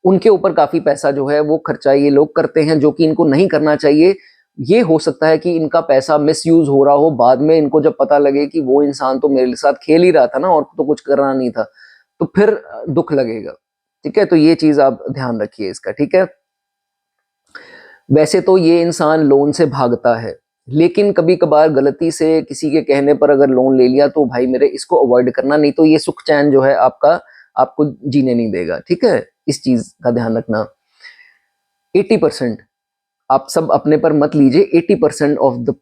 उनके ऊपर काफी पैसा जो है वो खर्चा ये लोग करते हैं, जो कि इनको नहीं करना चाहिए। ये हो सकता है कि इनका पैसा मिसयूज हो रहा हो, बाद में इनको जब पता लगे कि वो इंसान तो मेरे साथ खेल ही रहा था ना, और तो कुछ करना नहीं था, तो फिर दुख लगेगा। ठीक है, तो ये चीज आप ध्यान रखिए इसका। ठीक है, वैसे तो ये इंसान लोन से भागता है, लेकिन कभी कभार गलती से किसी के कहने पर अगर लोन ले लिया तो भाई मेरे इसको अवॉइड करना, नहीं तो ये सुख चैन जो है आपका आपको जीने नहीं देगा। ठीक है, इस चीज का ध्यान रखना। 80% आप सब अपने पर मत लीजिए, 80% ऑफ द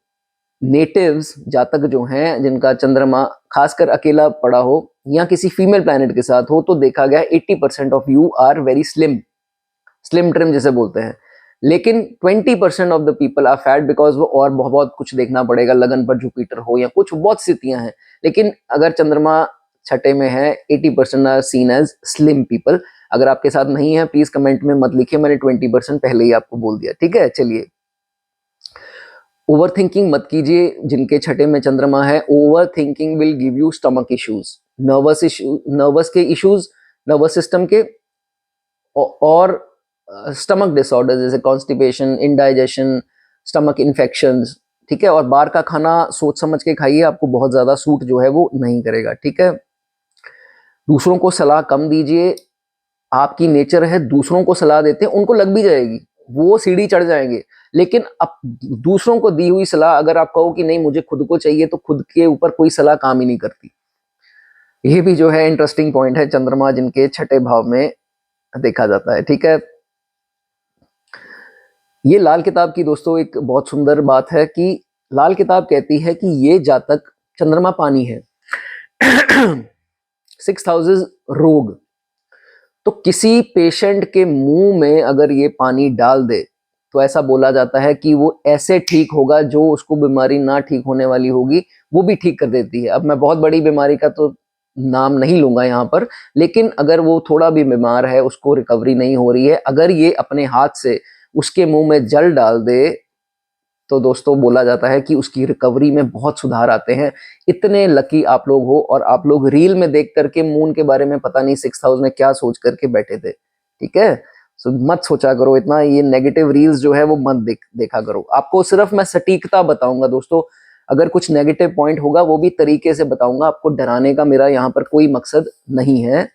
नेटिव्स जातक जो हैं जिनका चंद्रमा खासकर अकेला पड़ा हो या किसी फीमेल प्लैनेट के साथ हो, तो देखा गया 80% of you are very slim, slim trim जिसे बोलते हैं। लेकिन 20% of the people are fat because वो और बहुत कुछ देखना पड़ेगा, लगन पर जुपिटर हो या कुछ बहुत स्थितियां हैं। लेकिन अगर चंद्रमा छठे में है, 80% are seen as slim people. अगर आपके साथ नहीं है प्लीज कमेंट में मत लिखिए, मैंने 20% पहले ही आपको बोल दिया। ठीक है, चलिए। ओवर थिंकिंग मत कीजिए जिनके छठे में चंद्रमा है। Over thinking will give you stomach issues, nervous के इश्यूज, नर्वस सिस्टम के, और स्टमक डिसऑर्डर जैसे कॉन्स्टिपेशन, इंडाइजेशन, स्टमक इन्फेक्शंस। ठीक है, और बाहर का खाना सोच समझ के खाइए, आपको बहुत ज्यादा सूट जो है वो नहीं करेगा। ठीक है, दूसरों को सलाह कम दीजिए। आपकी नेचर है दूसरों को सलाह देते हैं, उनको लग भी जाएगी, वो सीढ़ी चढ़ जाएंगे। लेकिन अब दूसरों को दी हुई सलाह अगर आप कहो कि नहीं मुझे खुद को चाहिए, तो खुद के ऊपर कोई सलाह काम ही नहीं करती। ये भी जो है इंटरेस्टिंग पॉइंट है, चंद्रमा जिनके छठे भाव में देखा जाता है। ठीक है, ये लाल किताब की दोस्तों एक बहुत सुंदर बात है कि लाल किताब कहती है कि ये जातक, चंद्रमा पानी है, 6 हाउसेस रोग, तो किसी पेशेंट के मुंह में अगर ये पानी डाल दे तो ऐसा बोला जाता है कि वो ऐसे ठीक होगा, जो उसको बीमारी ना ठीक होने वाली होगी वो भी ठीक कर देती है। अब मैं बहुत बड़ी बीमारी का तो नाम नहीं लूंगा यहाँ पर, लेकिन अगर वो थोड़ा भी बीमार है, उसको रिकवरी नहीं हो रही है, अगर ये अपने हाथ से उसके मुंह में जल डाल दे तो दोस्तों बोला जाता है कि उसकी रिकवरी में बहुत सुधार आते हैं। इतने लकी आप लोग हो, और आप लोग रील में देख करके मून के बारे में पता नहीं 6 हाउस में क्या सोच करके बैठे थे। ठीक है, सो मत सोचा करो इतना, ये नेगेटिव रील्स जो है वो मत देखा करो। आपको सिर्फ मैं सटीकता बताऊंगा दोस्तों, अगर कुछ नेगेटिव पॉइंट होगा वो भी तरीके से बताऊंगा, आपको डराने का मेरा यहाँ पर कोई मकसद नहीं है।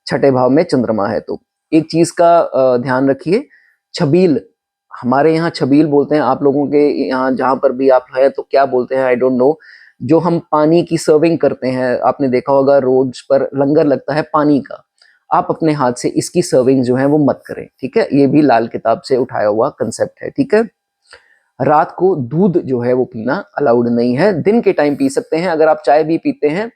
छठे भाव में चंद्रमा है तो एक चीज का ध्यान रखिए, छबील, हमारे यहाँ छबील बोलते हैं, आप लोगों के यहाँ जहां पर भी आप है तो क्या बोलते हैं आई डोंट नो। जो हम पानी की सर्विंग करते हैं, आपने देखा होगा रोड्स पर लंगर लगता है पानी का, आप अपने हाथ से इसकी सर्विंग जो है वो मत करें। ठीक है, ये भी लाल किताब से उठाया हुआ कंसेप्ट है। ठीक है, रात को दूध जो है वो पीना अलाउड नहीं है, दिन के टाइम पी सकते हैं। अगर आप चाय भी पीते हैं,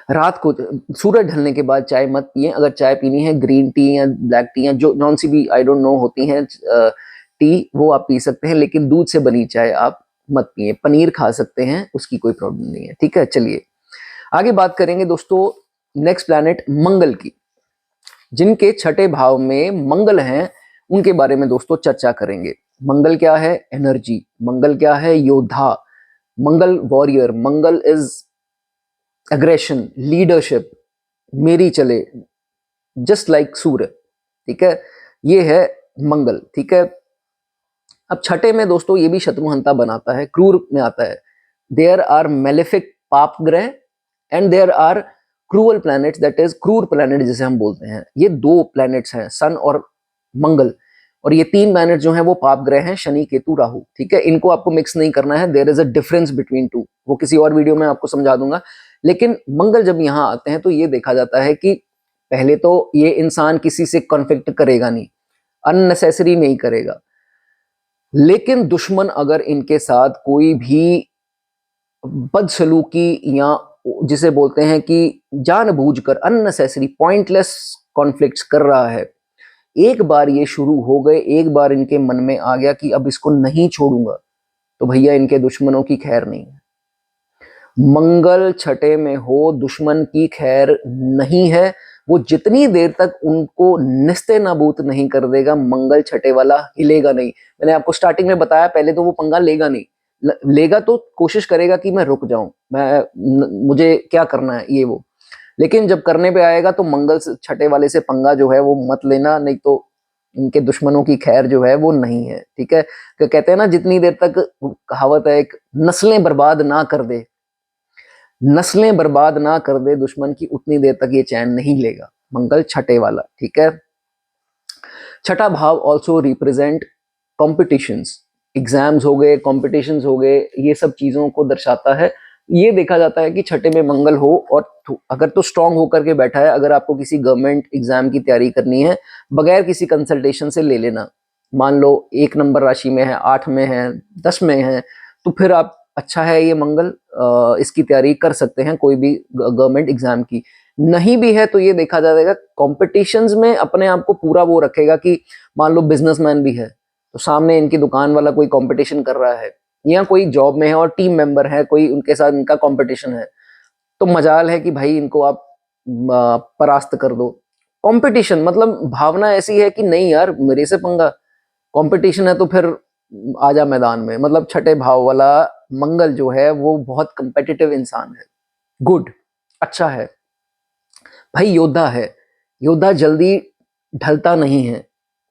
रात को सूरज ढलने के बाद चाय मत पिए। अगर चाय पीनी है ग्रीन टी या ब्लैक टी या जो जौन सी भी आई डोंट नो होती हैं टी, वो आप पी सकते हैं, लेकिन दूध से बनी चाय आप मत पिए। पनीर खा सकते हैं, उसकी कोई प्रॉब्लम नहीं है। ठीक है, चलिए आगे बात करेंगे दोस्तों नेक्स्ट प्लैनेट मंगल की। जिनके छठे भाव में मंगल हैं उनके बारे में दोस्तों चर्चा करेंगे। मंगल क्या है? एनर्जी। मंगल क्या है? योद्धा। Mangal warrior. Mangal is aggression, leadership, मेरी चले, जस्ट लाइक सूर्य। ठीक है, ये है मंगल। ठीक है, अब छठे में दोस्तों ये भी शत्रुहंता बनाता है, क्रूर में आता है। देयर आर मेलेफिक पाप ग्रह and there are cruel planets, that is क्रूर प्लैनेट जिसे हम बोलते हैं। ये दो प्लैनेट्स हैं, सन और मंगल, और ये तीन प्लैनेट जो हैं वो पाप ग्रह हैं, शनि केतु राहु। ठीक है, इनको आपको मिक्स नहीं करना है, there is a difference between two, वो किसी और वीडियो में आपको समझा दूंगा। लेकिन मंगल जब यहाँ आते हैं तो ये देखा जाता है कि पहले तो ये इंसान किसी से कॉन्फ्लिक्ट करेगा नहीं, अननेसेसरी नहीं करेगा, लेकिन दुश्मन अगर इनके साथ कोई भी बदसलूकी या जिसे बोलते हैं कि जानबूझकर अननेसेसरी पॉइंटलेस कॉन्फ्लिक्ट्स कर रहा है, एक बार ये शुरू हो गए, एक बार इनके मन में आ गया कि अब इसको नहीं छोड़ूंगा, तो भैया इनके दुश्मनों की खैर नहीं है। मंगल छठे में हो, दुश्मन की खैर नहीं है। वो जितनी देर तक उनको निस्ते नाबूद नहीं कर देगा, मंगल छठे वाला हिलेगा नहीं। मैंने आपको स्टार्टिंग में बताया, पहले तो वो पंगा लेगा नहीं, लेगा तो कोशिश करेगा कि मैं रुक जाऊं, मुझे क्या करना है ये वो, लेकिन जब करने पे आएगा तो मंगल छठे वाले से पंगा जो है वो मत लेना, नहीं तो इनके दुश्मनों की खैर जो है वो नहीं है। ठीक है, कहते हैं ना जितनी देर तक, कहावत है एक, नस्लें बर्बाद ना कर दे, नस्लें बर्बाद ना कर दे दुश्मन की, उतनी देर तक ये चैन नहीं लेगा, मंगल छठे वाला। ठीक है, छठा भाव ऑल्सो रिप्रेजेंट कॉम्पिटिशंस। एग्जाम्स हो गए, कॉम्पिटिशन्स हो गए, ये सब चीज़ों को दर्शाता है। ये देखा जाता है कि छठे में मंगल हो और अगर तो स्ट्रांग होकर के बैठा है, अगर आपको किसी गवर्नमेंट एग्जाम की तैयारी करनी है बगैर किसी कंसल्टेशन से ले लेना, मान लो 1 नंबर राशि में है, 8 में है, 10 में है, तो फिर आप अच्छा है ये मंगल, इसकी तैयारी कर सकते हैं कोई भी गवर्नमेंट एग्जाम की। नहीं भी है तो ये देखा जाएगा कॉम्पिटिशन्स में अपने आप को पूरा वो रखेगा कि मान लो बिजनेसमैन भी है तो सामने इनकी दुकान वाला कोई कंपटीशन कर रहा है, या कोई जॉब में है और टीम मेंबर है कोई, उनके साथ इनका कंपटीशन है, तो मजाल है कि भाई इनको आप परास्त कर दो। कंपटीशन मतलब भावना ऐसी है कि नहीं यार मेरे से पंगा, कंपटीशन है तो फिर आजा मैदान में। मतलब छठे भाव वाला मंगल जो है वो बहुत कंपेटिटिव इंसान है। गुड, अच्छा है भाई, योद्धा है। योद्धा जल्दी ढलता नहीं है।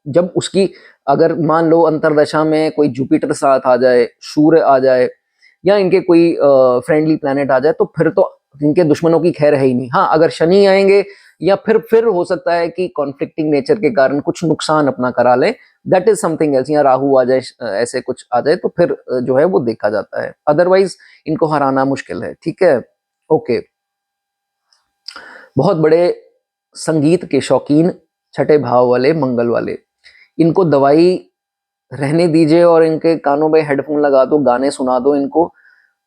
जब उसकी अगर मान लो अंतरदशा में कोई जुपिटर साथ आ जाए, सूर्य आ जाए, या इनके कोई फ्रेंडली प्लैनेट आ जाए, तो फिर तो इनके दुश्मनों की खैर है ही नहीं। हाँ, अगर शनि आएंगे या फिर हो सकता है कि कॉन्फ्लिक्टिंग नेचर के कारण कुछ नुकसान अपना करा ले, दैट इज समथिंग एल्स। या राहु आ जाए, ऐसे कुछ आ जाए, तो फिर जो है वो देखा जाता है। अदरवाइज इनको हराना मुश्किल है। ठीक है, ओके। बहुत बड़े संगीत के शौकीन छठे भाव वाले मंगल वाले, इनको दवाई रहने दीजिए और इनके कानों में हेडफोन लगा दो, गाने सुना दो इनको,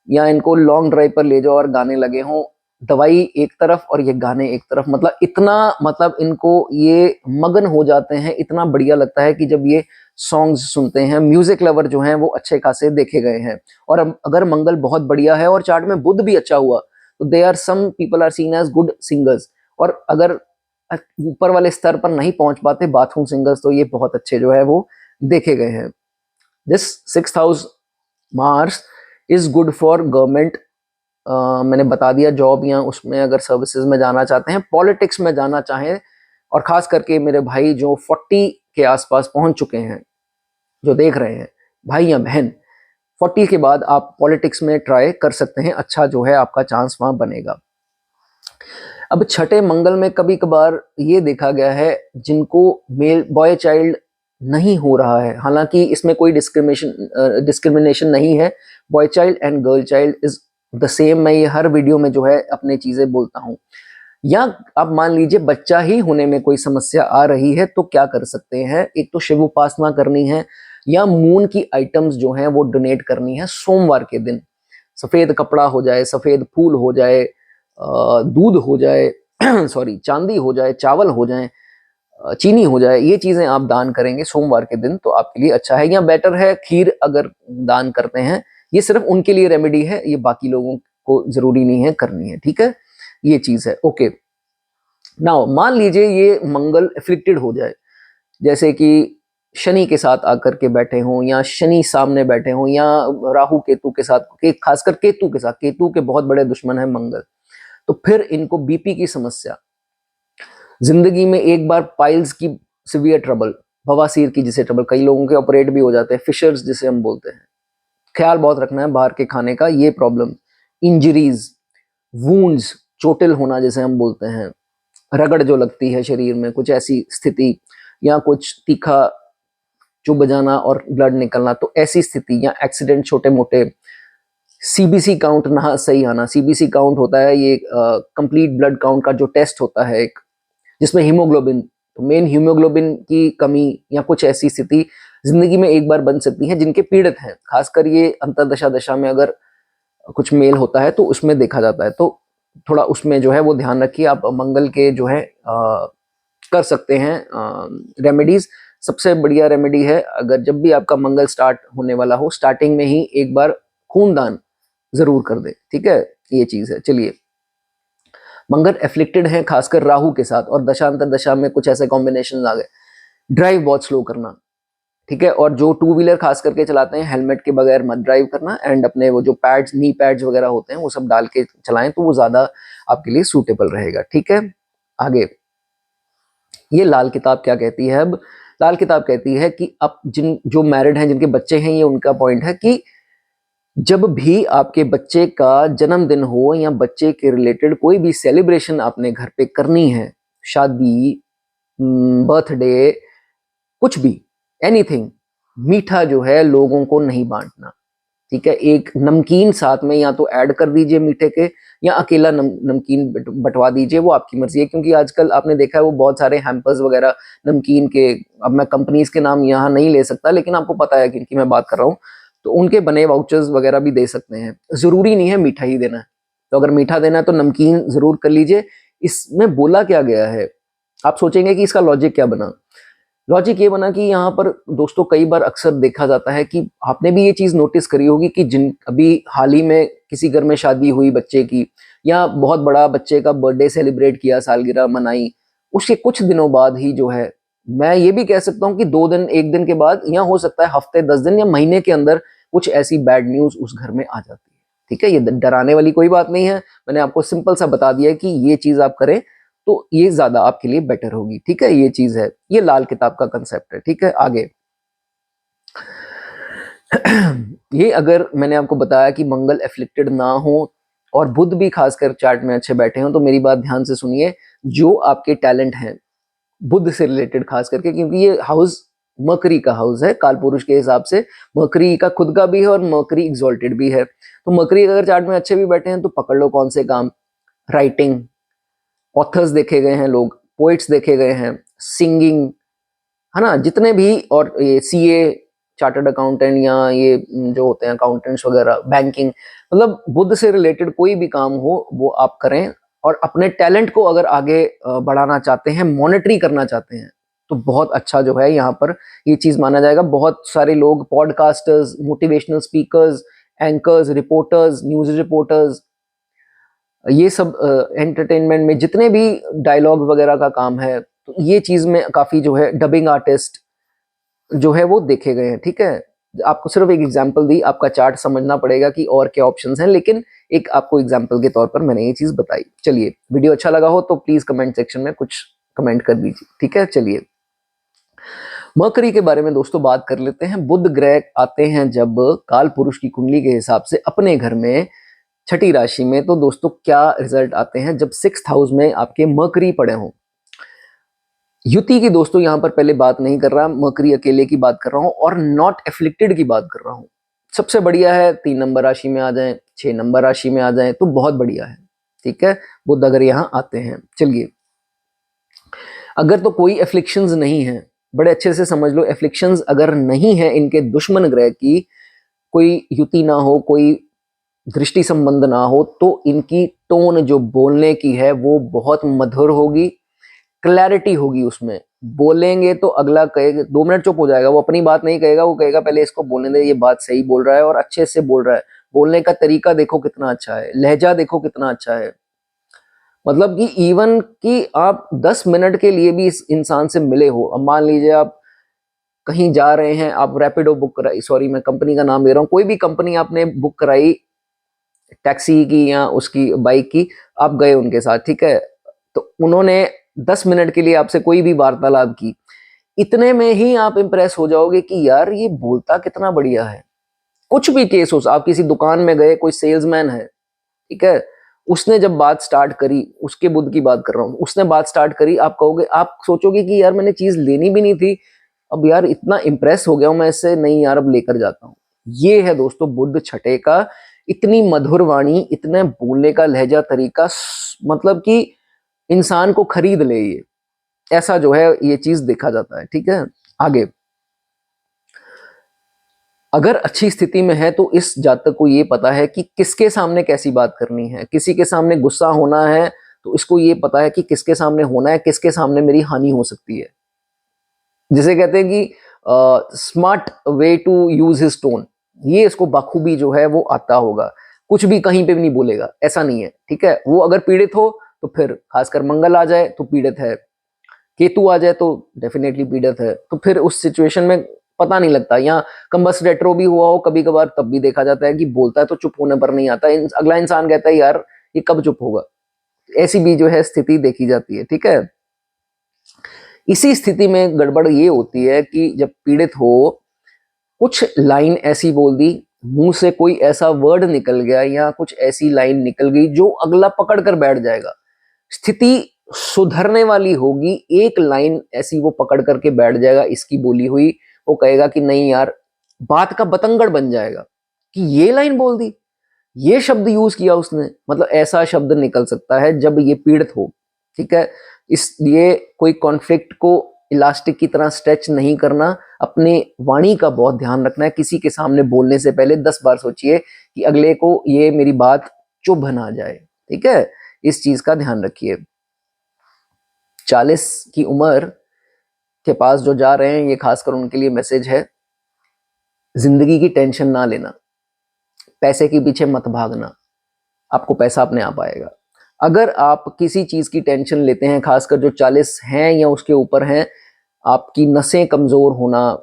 या इनको लॉन्ग ड्राइव पर ले जाओ और गाने लगे हों। दवाई एक तरफ और ये गाने एक तरफ, मतलब इतना, मतलब इनको ये मगन हो जाते हैं। इतना बढ़िया लगता है कि जब ये सॉन्ग्स सुनते हैं। म्यूजिक लवर जो हैं वो अच्छे खासे देखे गए हैं। और अगर मंगल बहुत बढ़िया है और चार्ट में बुध भी अच्छा हुआ तो they are some people are seen as good singers. और अगर ऊपर वाले स्तर पर नहीं पहुंच पाते बाथरूम सिंगर्स, तो ये बहुत अच्छे जो है वो देखे गए हैं। This 6th house Mars is good for government. मैंने बता दिया, जॉब या उसमें अगर सर्विसेज में जाना चाहते हैं, पॉलिटिक्स में जाना चाहें, और खास करके मेरे भाई जो 40 के आसपास पहुंच चुके हैं, जो देख रहे हैं, भाई या बहन, 40 के बाद आप पॉलिटिक्स में ट्राई कर सकते हैं। अच्छा जो है आपका चांस वहां बनेगा। अब छठे मंगल में कभी कभार ये देखा गया है जिनको मेल बॉय चाइल्ड नहीं हो रहा है, हालांकि इसमें कोई डिस्क्रिमिनेशन नहीं है। Boy child and girl child is the same. मैं ये हर वीडियो में जो है अपनी चीजें बोलता हूँ। या आप मान लीजिए बच्चा ही होने में कोई समस्या आ रही है तो क्या कर सकते हैं, एक तो शिव उपासना करनी है, या मून की आइटम्स जो हैं वो डोनेट करनी है सोमवार के दिन। सफेद कपड़ा हो जाए, सफेद फूल हो जाए, दूध हो जाए सॉरी चांदी हो जाए, चावल हो जाए, चीनी हो जाए, ये चीजें आप दान करेंगे सोमवार के दिन तो आपके लिए अच्छा है। या बेटर है खीर अगर दान करते हैं, ये सिर्फ उनके लिए रेमेडी है, ये बाकी लोगों को जरूरी नहीं है करनी है। ठीक है, ये चीज है। ओके, नाउ मान लीजिए ये मंगल एफ्लिक्टेड हो जाए, जैसे कि शनि के साथ आकर के बैठे हों, या शनि सामने बैठे हों, या राहु केतु के साथ, खासकर केतु के साथ, केतु के बहुत बड़े दुश्मन है मंगल, तो फिर इनको बीपी की समस्या, जिंदगी में एक बार पाइल्स की सिवियर ट्रबल, बवासीर की जिसे ट्रबल, कई लोगों के ऑपरेट भी हो जाते हैं, फिशर्स जिसे हम बोलते हैं, ख्याल बहुत रखना है बाहर के खाने का, ये प्रॉब्लम, इंजरीज, वूंड्स, चोटिल होना जिसे हम बोलते हैं, रगड़ जो लगती है शरीर में, कुछ ऐसी स्थिति, या कुछ तीखा चुभ जाना और ब्लड निकलना, तो ऐसी स्थिति, या एक्सीडेंट छोटे मोटे, सीबीसी काउंट ना सही आना। सीबीसी काउंट होता है ये कंप्लीट ब्लड काउंट का जो टेस्ट होता है एक, जिसमें हीमोग्लोबिन, तो मेन हीमोग्लोबिन की कमी या कुछ ऐसी स्थिति जिंदगी में एक बार बन सकती है जिनके पीड़ित हैं। खासकर ये अंतरदशा दशा में अगर कुछ मेल होता है तो उसमें देखा जाता है, तो थोड़ा उसमें जो है वो ध्यान रखिए। आप मंगल के जो है कर सकते हैं रेमेडीज। सबसे बढ़िया रेमेडी है, अगर जब भी आपका मंगल स्टार्ट होने वाला हो, स्टार्टिंग में ही एक बार खूनदान जरूर कर दे। ठीक है, ये चीज है। चलिए, मंगल एफ्लिक्टेड है खासकर राहु के साथ, और दशांतर दशा में कुछ ऐसे कॉम्बिनेशन आ गए, ड्राइव बहुत स्लो करना। ठीक है, और जो टू व्हीलर खास करके चलाते हैं हेलमेट के बगैर मत ड्राइव करना, एंड अपने वो जो पैड्स, नी पैड्स वगैरह होते हैं वो सब डाल के चलाएं तो वो ज्यादा आपके लिए सूटेबल रहेगा। ठीक है, आगे ये लाल किताब क्या कहती है। अब लाल किताब कहती है कि अब जो मैरिड हैं, जिनके बच्चे हैं, ये उनका पॉइंट है कि जब भी आपके बच्चे का जन्मदिन हो या बच्चे के रिलेटेड कोई भी सेलिब्रेशन आपने घर पे करनी है, शादी, बर्थडे, कुछ भी, एनीथिंग, मीठा जो है लोगों को नहीं बांटना, ठीक है। एक नमकीन साथ में या तो ऐड कर दीजिए मीठे के, या अकेला नमकीन बंटवा दीजिए, वो आपकी मर्जी है। क्योंकि आजकल आपने देखा है वो बहुत सारे हैम्पर्स वगैरह नमकीन के, अब मैं कंपनीज के नाम यहाँ नहीं ले सकता, लेकिन आपको पता है किनकी मैं बात कर रहा हूँ, तो उनके बने वाउचर्स वगैरह भी दे सकते हैं। जरूरी नहीं है मीठा ही देना है, तो अगर मीठा देना है तो नमकीन जरूर कर लीजिए। इसमें बोला क्या गया है, आप सोचेंगे कि इसका लॉजिक क्या बना। लॉजिक ये बना कि यहाँ पर दोस्तों कई बार अक्सर देखा जाता है कि आपने भी ये चीज नोटिस करी होगी कि जिन अभी हाल ही में किसी घर में शादी हुई बच्चे की, या बहुत बड़ा बच्चे का बर्थडे सेलिब्रेट किया, सालगिरह मनाई, उसके कुछ दिनों बाद ही जो है, मैं ये भी कह सकता हूँ कि 2 दिन 1 दिन के बाद, या हो सकता है हफ्ते 10 दिन या महीने के अंदर कुछ ऐसी बैड न्यूज उस घर में आ जाती है। ठीक है, ये डराने वाली कोई बात नहीं है, मैंने आपको सिंपल सा बता दिया कि ये चीज आप करें तो ये ज्यादा आपके लिए बेटर होगी। ठीक है, ये चीज है, ये लाल किताब का कंसेप्ट है। ठीक है, आगे ये अगर मैंने आपको बताया कि मंगल एफ्लिक्टेड ना हो और बुध भी खासकर चार्ट में अच्छे बैठे हो, तो मेरी बात ध्यान से सुनिए। जो आपके टैलेंट हैं बुध से रिलेटेड खास करके, क्योंकि ये हाउस मकरी का हाउस है काल पुरुष के हिसाब से, मकरी का खुद का भी है और मकरी एग्जॉल्टेड भी है। तो मकरी अगर चार्ट में अच्छे भी बैठे हैं तो पकड़ लो कौन से काम, राइटिंग, ऑथर्स देखे गए हैं लोग, पोइट्स देखे गए हैं, सिंगिंग, है ना, जितने भी, और ये सीए, चार्टर्ड अकाउंटेंट, या ये जो होते हैं अकाउंटेंट्स वगैरह, बैंकिंग, मतलब बुद्ध से रिलेटेड कोई भी काम हो वो आप करें। और अपने टैलेंट को अगर आगे बढ़ाना चाहते हैं, मॉनिटरी करना चाहते हैं, तो बहुत अच्छा जो है यहाँ पर ये चीज माना जाएगा। बहुत सारे लोग podcasters, motivational speakers, anchors, reporters, news reporters, ये सब एंटरटेनमेंट में जितने भी डायलॉग वगैरह का काम है, तो ये चीज में काफी जो है डबिंग आर्टिस्ट जो है वो देखे गए हैं। ठीक है, आपको सिर्फ एक एग्जांपल दी, आपका चार्ट समझना पड़ेगा कि और क्या ऑप्शंस हैं, लेकिन एक आपको एग्जांपल के तौर पर मैंने ये चीज बताई। चलिए, वीडियो अच्छा लगा हो तो प्लीज कमेंट सेक्शन में कुछ कमेंट कर दीजिए। ठीक है, चलिए मरकरी के बारे में दोस्तों बात कर लेते हैं। बुध ग्रह आते हैं जब काल पुरुष की कुंडली के हिसाब से अपने घर में छठी राशि में, तो दोस्तों क्या रिजल्ट आते हैं जब 6th हाउस में आपके मरकरी पड़े हों। युति की दोस्तों यहां पर पहले बात नहीं कर रहा, मरकरी अकेले की बात कर रहा हूं और नॉट एफ्लिक्टेड की बात कर रहा हूं। सबसे बढ़िया है 3 नंबर राशि में आ जाएं, 6 नंबर राशि में आ जाएं तो बहुत बढ़िया है। ठीक है, बुध अगर यहां आते हैं। चलिए, अगर तो कोई एफ्लिक्शंस नहीं है, बड़े अच्छे से समझ लो, एफ्लिक्शंस अगर नहीं है इनके दुश्मन ग्रह की, कोई युति ना हो, कोई दृष्टि संबंध ना हो, तो इनकी टोन जो बोलने की है वो बहुत मधुर होगी, क्लैरिटी होगी उसमें। बोलेंगे तो अगला कहेगा, 2 मिनट चुप हो जाएगा, वो अपनी बात नहीं कहेगा, वो कहेगा पहले इसको बोलने दे, ये बात सही बोल रहा है और अच्छे से बोल रहा है। बोलने का तरीका देखो कितना अच्छा है, लहजा देखो कितना अच्छा है। मतलब कि इवन कि आप 10 मिनट के लिए भी इस इंसान से मिले हो, अब मान लीजिए आप कहीं जा रहे हैं, आप रैपिडो बुक कराई, सॉरी मैं कंपनी का नाम ले रहा हूँ, कोई भी कंपनी आपने बुक कराई टैक्सी की या उसकी बाइक की, आप गए उनके साथ, ठीक है, तो उन्होंने 10 मिनट के लिए आपसे कोई भी वार्तालाप की, इतने में ही आप इंप्रेस हो जाओगे कि यार ये बोलता कितना बढ़िया है। कुछ भी केस हो, आप किसी दुकान में गए, कोई सेल्समैन है, ठीक है, उसने जब बात स्टार्ट करी, उसके बुद्ध की बात कर रहा हूँ, उसने बात स्टार्ट करी, आप कहोगे, आप सोचोगे कि यार मैंने चीज लेनी भी नहीं थी, अब यार इतना इंप्रेस हो गया हूं मैं इससे, नहीं यार अब लेकर जाता हूं। ये है दोस्तों बुद्ध छठे का, इतनी मधुर वाणी, इतने बोलने का लहजा तरीका, मतलब कि इंसान को खरीद ले ये, ऐसा जो है ये चीज देखा जाता है। ठीक है, आगे अगर अच्छी स्थिति में है तो इस जातक को ये पता है कि किसके सामने कैसी बात करनी है। किसी के सामने गुस्सा होना है तो इसको ये पता है कि किसके सामने होना है, किसके सामने मेरी हानि हो सकती है। जिसे कहते हैं कि smart way to use his tone, ये इसको बखूबी जो है वो आता होगा। कुछ भी कहीं पे भी नहीं बोलेगा, ऐसा नहीं है। ठीक है, वो अगर पीड़ित हो तो फिर खासकर मंगल आ जाए तो पीड़ित है, केतु आ जाए तो डेफिनेटली पीड़ित है, तो फिर उस सिचुएशन में पता नहीं लगता। या कंबस रेट्रो भी हुआ हो कभी कभार, तब भी देखा जाता है कि बोलता है तो चुप होने पर नहीं आता, अगला इंसान कहता है यार ये कब चुप होगा, ऐसी भी जो है स्थिति देखी जाती है। ठीक है, इसी स्थिति में गड़बड़ ये होती है कि जब पीड़ित हो, कुछ लाइन ऐसी बोल दी, मुंह से कोई ऐसा वर्ड निकल गया या कुछ ऐसी लाइन निकल गई जो अगला पकड़ कर बैठ जाएगा, स्थिति सुधरने वाली होगी, एक लाइन ऐसी वो पकड़ करके बैठ जाएगा, इसकी बोली हुई वो कहेगा कि नहीं यार, बात का बतंगड़ बन जाएगा कि ये लाइन बोल दी, ये शब्द यूज किया उसने, मतलब ऐसा शब्द निकल सकता है जब ये पीड़ित हो। ठीक है, इसलिए कोई कॉन्फ्लिक्ट को इलास्टिक की तरह स्ट्रेच नहीं करना, अपने वाणी का बहुत ध्यान रखना है। किसी के सामने बोलने से पहले 10 बार सोचिए कि अगले को ये मेरी बात चुभ ना जाए। ठीक है, इस चीज का ध्यान रखिए। 40 की उम्र के पास जो जा रहे हैं, ये खासकर उनके लिए मैसेज है, जिंदगी की टेंशन ना लेना, पैसे के पीछे मत भागना, आपको पैसा अपने आप आएगा। अगर आप किसी चीज की टेंशन लेते हैं, खासकर जो 40 हैं या उसके ऊपर हैं, आपकी नसें कमजोर होना,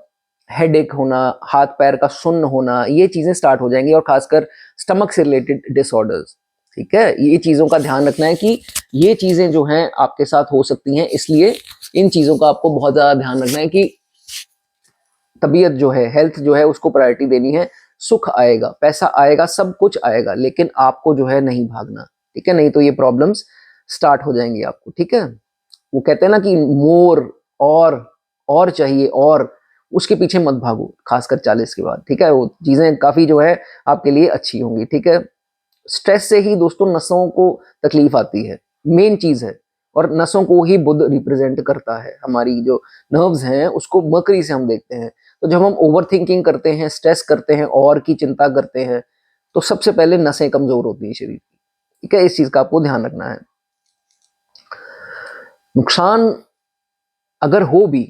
हेडेक होना, हाथ पैर का सुन्न होना, ये चीजें स्टार्ट हो जाएंगी, और खासकर स्टमक से रिलेटेड डिसऑर्डर्स। ठीक है, ये चीजों का ध्यान रखना है कि ये चीजें जो हैं आपके साथ हो सकती हैं, इसलिए इन चीजों का आपको बहुत ज्यादा ध्यान रखना है कि तबीयत जो है, हेल्थ जो है, उसको प्रायोरिटी देनी है। सुख आएगा, पैसा आएगा, सब कुछ आएगा, लेकिन आपको जो है नहीं भागना। ठीक है, नहीं तो ये प्रॉब्लम्स स्टार्ट हो जाएंगी आपको। ठीक है, वो कहते हैं ना कि मोर, और चाहिए, और उसके पीछे मत भागो, खासकर 40 के बाद। ठीक है, वो चीजें काफी जो है आपके लिए अच्छी होंगी। ठीक है, स्ट्रेस से ही दोस्तों नसों को तकलीफ आती है, मेन चीज है, और नसों को ही बुध रिप्रेजेंट करता है। हमारी जो नर्व्स हैं उसको मकड़ी से हम देखते हैं। तो जब हम ओवर थिंकिंग करते हैं, स्ट्रेस करते हैं, और की चिंता करते हैं, तो सबसे पहले नसें कमजोर होती हैं शरीर की। ठीक है, इस चीज का आपको ध्यान रखना है। नुकसान अगर हो भी,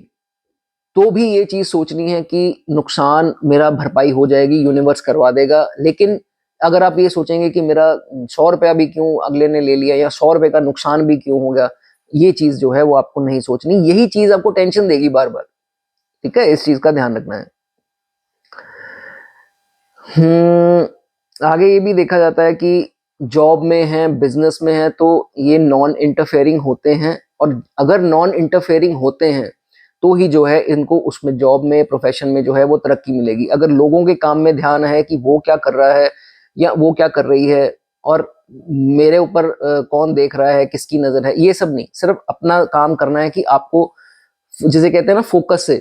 तो भी ये चीज सोचनी है कि नुकसान मेरा भरपाई हो जाएगी, यूनिवर्स करवा देगा। लेकिन अगर आप ये सोचेंगे कि मेरा 100 रुपया भी क्यों अगले ने ले लिया, या 100 रुपए का नुकसान भी क्यों हो गया, ये चीज जो है वो आपको नहीं सोचनी, यही चीज आपको टेंशन देगी बार बार। ठीक है, इस चीज का ध्यान रखना है। आगे ये भी देखा जाता है कि जॉब में है, बिजनेस में है, तो ये नॉन इंटरफेयरिंग होते हैं, और अगर नॉन इंटरफेयरिंग होते हैं तो ही जो है इनको उसमें जॉब में, प्रोफेशन में जो है वो तरक्की मिलेगी। अगर लोगों के काम में ध्यान है कि वो क्या कर रहा है या वो क्या कर रही है, और मेरे ऊपर कौन देख रहा है, किसकी नजर है, ये सब नहीं, सिर्फ अपना काम करना है कि आपको, जिसे कहते हैं ना, फोकस से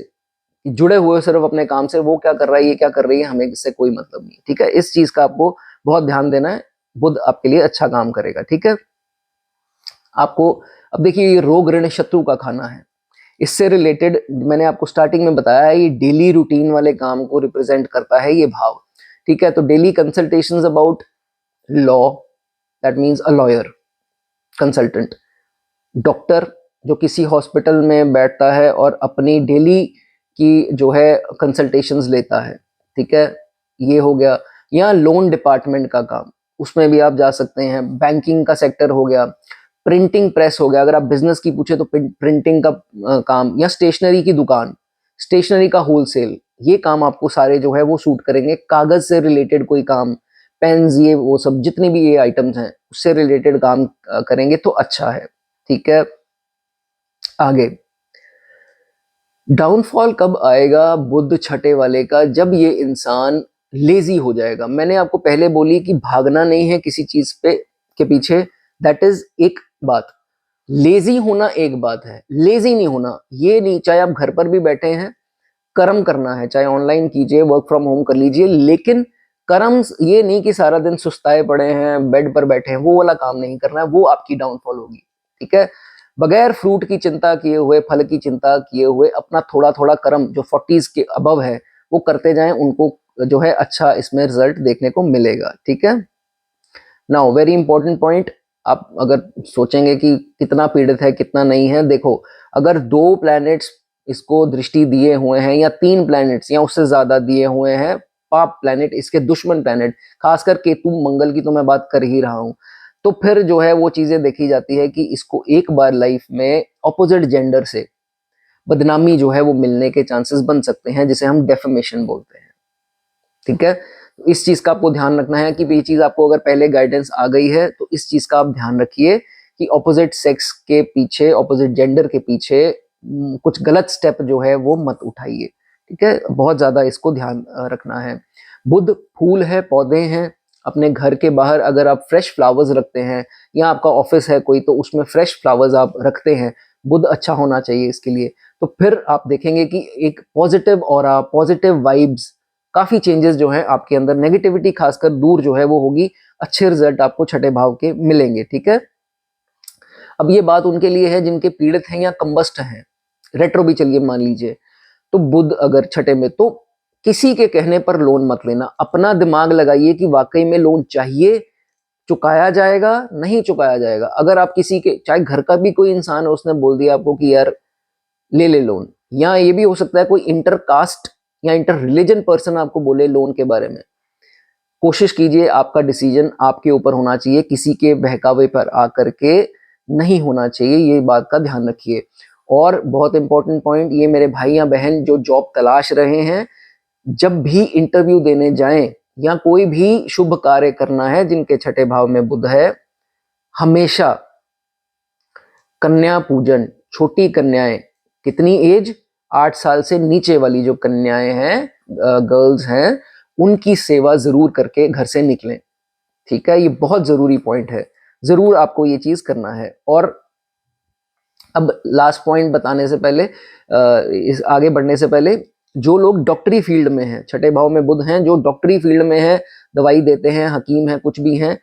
जुड़े हुए सिर्फ अपने काम से, वो क्या कर रहा है, ये क्या कर रही है, हमें इससे कोई मतलब नहीं। ठीक है, इस चीज का आपको बहुत ध्यान देना है, बुध आपके लिए अच्छा काम करेगा। ठीक है, आपको अब देखिए, ये रोग ऋण शत्रु का खाना है, इससे रिलेटेड मैंने आपको स्टार्टिंग में बताया है, ये डेली रूटीन वाले काम को रिप्रेजेंट करता है ये भाव। ठीक है, तो daily consultations about law, that means a lawyer, consultant, doctor जो किसी हॉस्पिटल में बैठता है और अपनी डेली की जो है कंसल्टेशंस लेता है। ठीक है, ये हो गया। या लोन डिपार्टमेंट का काम, उसमें भी आप जा सकते हैं। बैंकिंग का सेक्टर हो गया, प्रिंटिंग प्रेस हो गया, अगर आप बिजनेस की पूछे तो प्रिंटिंग का काम, या स्टेशनरी की दुकान, स्टेशनरी का होलसेल, ये काम आपको सारे जो है वो सूट करेंगे। कागज से रिलेटेड कोई काम, पेन्स, ये वो सब जितने भी ये आइटम्स हैं उससे रिलेटेड काम करेंगे तो अच्छा है। ठीक है, आगे डाउनफॉल कब आएगा बुध छठे वाले का? जब ये इंसान लेजी हो जाएगा। मैंने आपको पहले बोली कि भागना नहीं है किसी चीज पे के पीछे, दैट इज एक बात। लेजी होना एक बात है, लेजी नहीं होना ये नहीं। चाहे आप घर पर भी बैठे हैं, कर्म करना है, चाहे ऑनलाइन कीजिए, वर्क फ्रॉम होम कर लीजिए, लेकिन कर्म ये नहीं कि सारा दिन सुस्ताए पड़े हैं, बेड पर बैठे हैं, वो वाला काम नहीं करना है, वो आपकी डाउनफॉल होगी। ठीक है, बगैर फ्रूट की चिंता किए हुए, फल की चिंता किए हुए, अपना थोड़ा थोड़ा कर्म जो 40s के अबव है वो करते जाएं, उनको जो है अच्छा इसमें रिजल्ट देखने को मिलेगा। ठीक है, नाउ वेरी इंपॉर्टेंट पॉइंट, आप अगर सोचेंगे कि कितना पीड़ित है कितना नहीं है, देखो अगर 2 प्लैनेट्स इसको दृष्टि दिए हुए हैं, या 3 प्लैनेट्स या उससे ज्यादा दिए हुए हैं, पाप प्लैनेट, इसके दुश्मन प्लैनेट, खासकर केतु मंगल की तो मैं बात कर ही रहा हूं, तो फिर जो है वो चीजें देखी जाती है कि इसको एक बार लाइफ में ऑपोजिट जेंडर से बदनामी जो है वो मिलने के चांसेस बन सकते हैं, जिसे हम डेफेमेशन बोलते हैं। ठीक है, इस चीज का आपको ध्यान रखना है कि ये चीज आपको अगर पहले गाइडेंस आ गई है तो इस चीज का आप ध्यान रखिए कि ऑपोजिट सेक्स के पीछे, ऑपोजिट जेंडर के पीछे कुछ गलत स्टेप जो है वो मत उठाइए। ठीक है, बहुत ज्यादा इसको ध्यान रखना है। बुध फूल है, पौधे हैं, अपने घर के बाहर अगर आप फ्रेश फ्लावर्स रखते हैं, या आपका ऑफिस है कोई तो उसमें फ्रेश फ्लावर्स आप रखते हैं, बुध अच्छा होना चाहिए इसके लिए। तो फिर आप देखेंगे कि एक पॉजिटिव ऑरा, पॉजिटिव वाइब्स, काफी चेंजेस जो है आपके अंदर, नेगेटिविटी खासकर दूर जो है वो होगी, अच्छे रिजल्ट आपको छठे भाव के मिलेंगे। ठीक है, अब ये बात उनके लिए है जिनके पीड़ित हैं या कंबस्ट हैं, रेट्रो भी चलिए मान लीजिए। तो बुध अगर छठे में, तो किसी के कहने पर लोन मत लेना, अपना दिमाग लगाइए कि वाकई में लोन चाहिए, चुकाया जाएगा, नहीं चुकाया जाएगा। अगर आप किसी के, चाहे घर का भी कोई इंसान है, उसने बोल दिया आपको कि यार ले ले लोन, या ये भी हो सकता है कोई इंटर कास्ट या इंटर रिलीजन पर्सन आपको बोले लोन के बारे में, कोशिश कीजिए आपका डिसीजन आपके ऊपर होना चाहिए, किसी के बहकावे पर आकर के नहीं होना चाहिए, ये बात का ध्यान रखिए। और बहुत इंपॉर्टेंट पॉइंट, ये मेरे भाई या बहन जो जॉब तलाश रहे हैं, जब भी इंटरव्यू देने जाएं या कोई भी शुभ कार्य करना है जिनके छठे भाव में बुध है, हमेशा कन्या पूजन, छोटी कन्याएं, कितनी एज, 8 साल से नीचे वाली जो कन्याएं हैं, गर्ल्स हैं, उनकी सेवा जरूर करके घर से निकलें। ठीक है, ये बहुत जरूरी पॉइंट है, जरूर आपको ये चीज करना है। और अब लास्ट पॉइंट बताने से पहले, इस आगे बढ़ने से पहले, जो लोग डॉक्टरी फील्ड में हैं, छठे भाव में बुध हैं, जो डॉक्टरी फील्ड में है, दवाई देते हैं, हकीम हैं, कुछ भी हैं,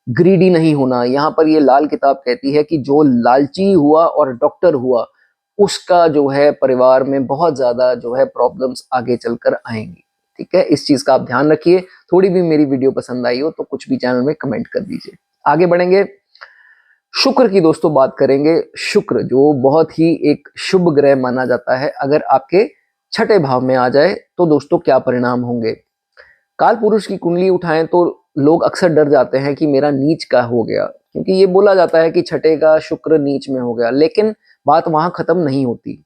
ग्रीडी नहीं होना। यहाँ पर ये लाल किताब कहती है कि जो लालची हुआ और डॉक्टर हुआ, उसका जो है परिवार में बहुत ज्यादा जो है प्रॉब्लम्स आगे चलकर आएंगी। ठीक है, इस चीज का आप ध्यान रखिए। थोड़ी भी मेरी वीडियो पसंद आई हो तो कुछ भी चैनल में कमेंट कर दीजिए। आगे बढ़ेंगे, शुक्र की दोस्तों बात करेंगे। शुक्र जो बहुत ही एक शुभ ग्रह माना जाता है, अगर आपके छठे भाव में आ जाए तो दोस्तों क्या परिणाम होंगे। काल पुरुष की कुंडली उठाएं तो लोग अक्सर डर जाते हैं कि मेरा नीच का हो गया, क्योंकि ये बोला जाता है कि छठे का शुक्र नीच में हो गया, लेकिन बात वहां खत्म नहीं होती।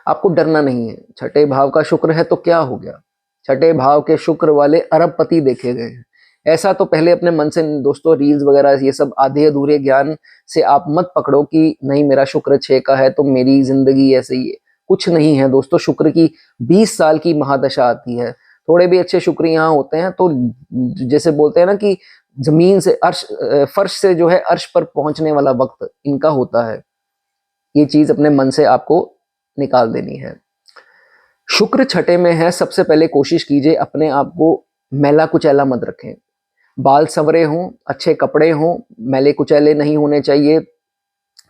आपको डरना नहीं है, छठे भाव का शुक्र है तो क्या हो गया, छठे भाव के शुक्र वाले अरबपति देखे गए हैं। ऐसा तो पहले अपने मन से दोस्तों, रील्स वगैरह ये सब आधे अधूरे ज्ञान से आप मत पकड़ो कि नहीं मेरा शुक्र 6 का है तो मेरी जिंदगी ऐसे ही है। कुछ नहीं है दोस्तों, शुक्र की 20 साल की महादशा आती है। थोड़े भी अच्छे शुक्र यहाँ होते हैं तो जैसे बोलते हैं ना कि जमीन से अर्श, फर्श से जो है अर्श पर पहुंचने वाला वक्त इनका होता है। ये चीज अपने मन से आपको निकाल देनी है। शुक्र छठे में है, सबसे पहले कोशिश कीजिए अपने आप को मैला कुचैला मत रखें। बाल संवरे हों, अच्छे कपड़े हों, मैले कुचैले नहीं होने चाहिए,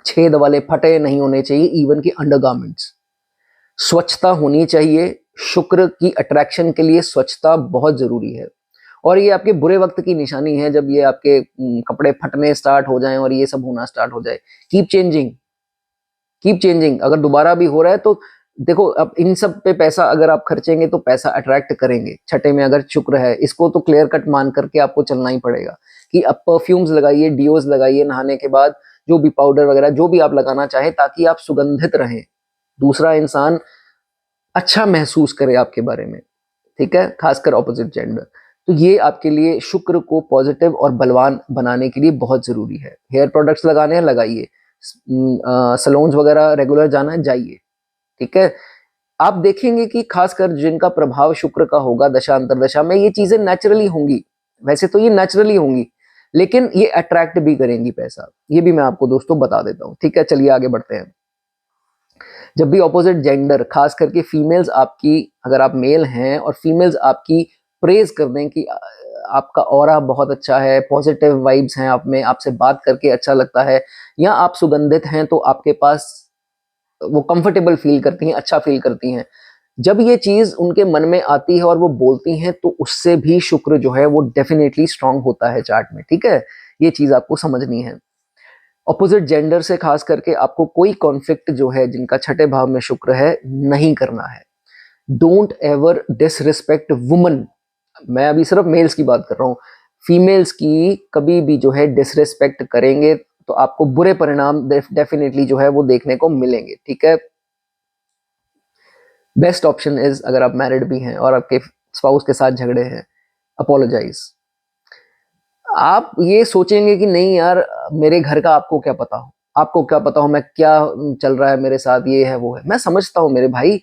छेद वाले फटे नहीं होने चाहिए, इवन कि अंडरगारमेंट्स। स्वच्छता होनी चाहिए। शुक्र की अट्रैक्शन के लिए स्वच्छता बहुत जरूरी है। और ये आपके बुरे वक्त की निशानी है, जब ये आपके कपड़े फटने स्टार्ट हो जाएं और ये सब होना स्टार्ट हो जाए। Keep changing, keep changing. अगर दोबारा भी हो रहा है तो देखो, अब इन सब पे पैसा अगर आप खर्चेंगे तो पैसा अट्रैक्ट करेंगे। छठे में अगर शुक्र है, इसको तो क्लियर कट मान करके आपको चलना ही पड़ेगा कि अब परफ्यूम्स लगाइए, डिओज लगाइए नहाने के बाद, जो भी पाउडर वगैरह जो भी आप लगाना चाहें, ताकि आप सुगंधित रहें, दूसरा इंसान अच्छा महसूस करे आपके बारे में। ठीक है, खासकर ऑपोजिट जेंडर। तो ये आपके लिए शुक्र को पॉजिटिव और बलवान बनाने के लिए बहुत जरूरी है। हेयर प्रोडक्ट्स लगाने हैं, लगाइए। सलोन्स वगैरह रेगुलर जाना है, जाइए। ठीक है, आप देखेंगे कि खासकर जिनका प्रभाव शुक्र का होगा दशा अंतरदशा में, ये चीजें नेचुरली होंगी। वैसे तो ये नेचुरली होंगी, लेकिन ये अट्रैक्ट भी करेंगी पैसा। ये भी मैं आपको दोस्तों बता देता हूँ। ठीक है, चलिए आगे बढ़ते हैं। जब भी ऑपोजिट जेंडर, खास करके फीमेल्स आपकी, अगर आप मेल हैं और फीमेल्स आपकी प्रेज कर दें कि आपका ऑरा बहुत अच्छा है, पॉजिटिव वाइब्स हैं आप में, आपसे बात करके अच्छा लगता है, या आप सुगंधित हैं तो आपके पास वो कंफर्टेबल फील करती हैं, अच्छा फील करती हैं। जब ये चीज उनके मन में आती है और वो बोलती हैं, तो उससे भी शुक्र जो है वो डेफिनेटली स्ट्रांग होता है चार्ट में। ठीक है, ये चीज आपको समझनी है। ऑपोजिट जेंडर से खास करके आपको कोई कॉन्फ्लिक्ट जो है, जिनका छठे भाव में शुक्र है, नहीं करना है। Don't ever disrespect woman. मैं अभी सिर्फ मेल्स की बात कर रहा हूँ। फीमेल्स की कभी भी जो है डिसरिस्पेक्ट करेंगे तो आपको बुरे परिणाम डेफिनेटली जो है वो देखने को मिलेंगे। ठीक है, बेस्ट ऑप्शन इज, अगर आप मैरिड भी हैं और आपके स्पाउस के साथ झगड़े हैं, अपोलोजाइज। आप ये सोचेंगे कि नहीं यार, मेरे घर का आपको क्या पता हो, आपको क्या पता हो मैं क्या चल रहा है मेरे साथ, ये है वो है। मैं समझता हूँ मेरे भाई,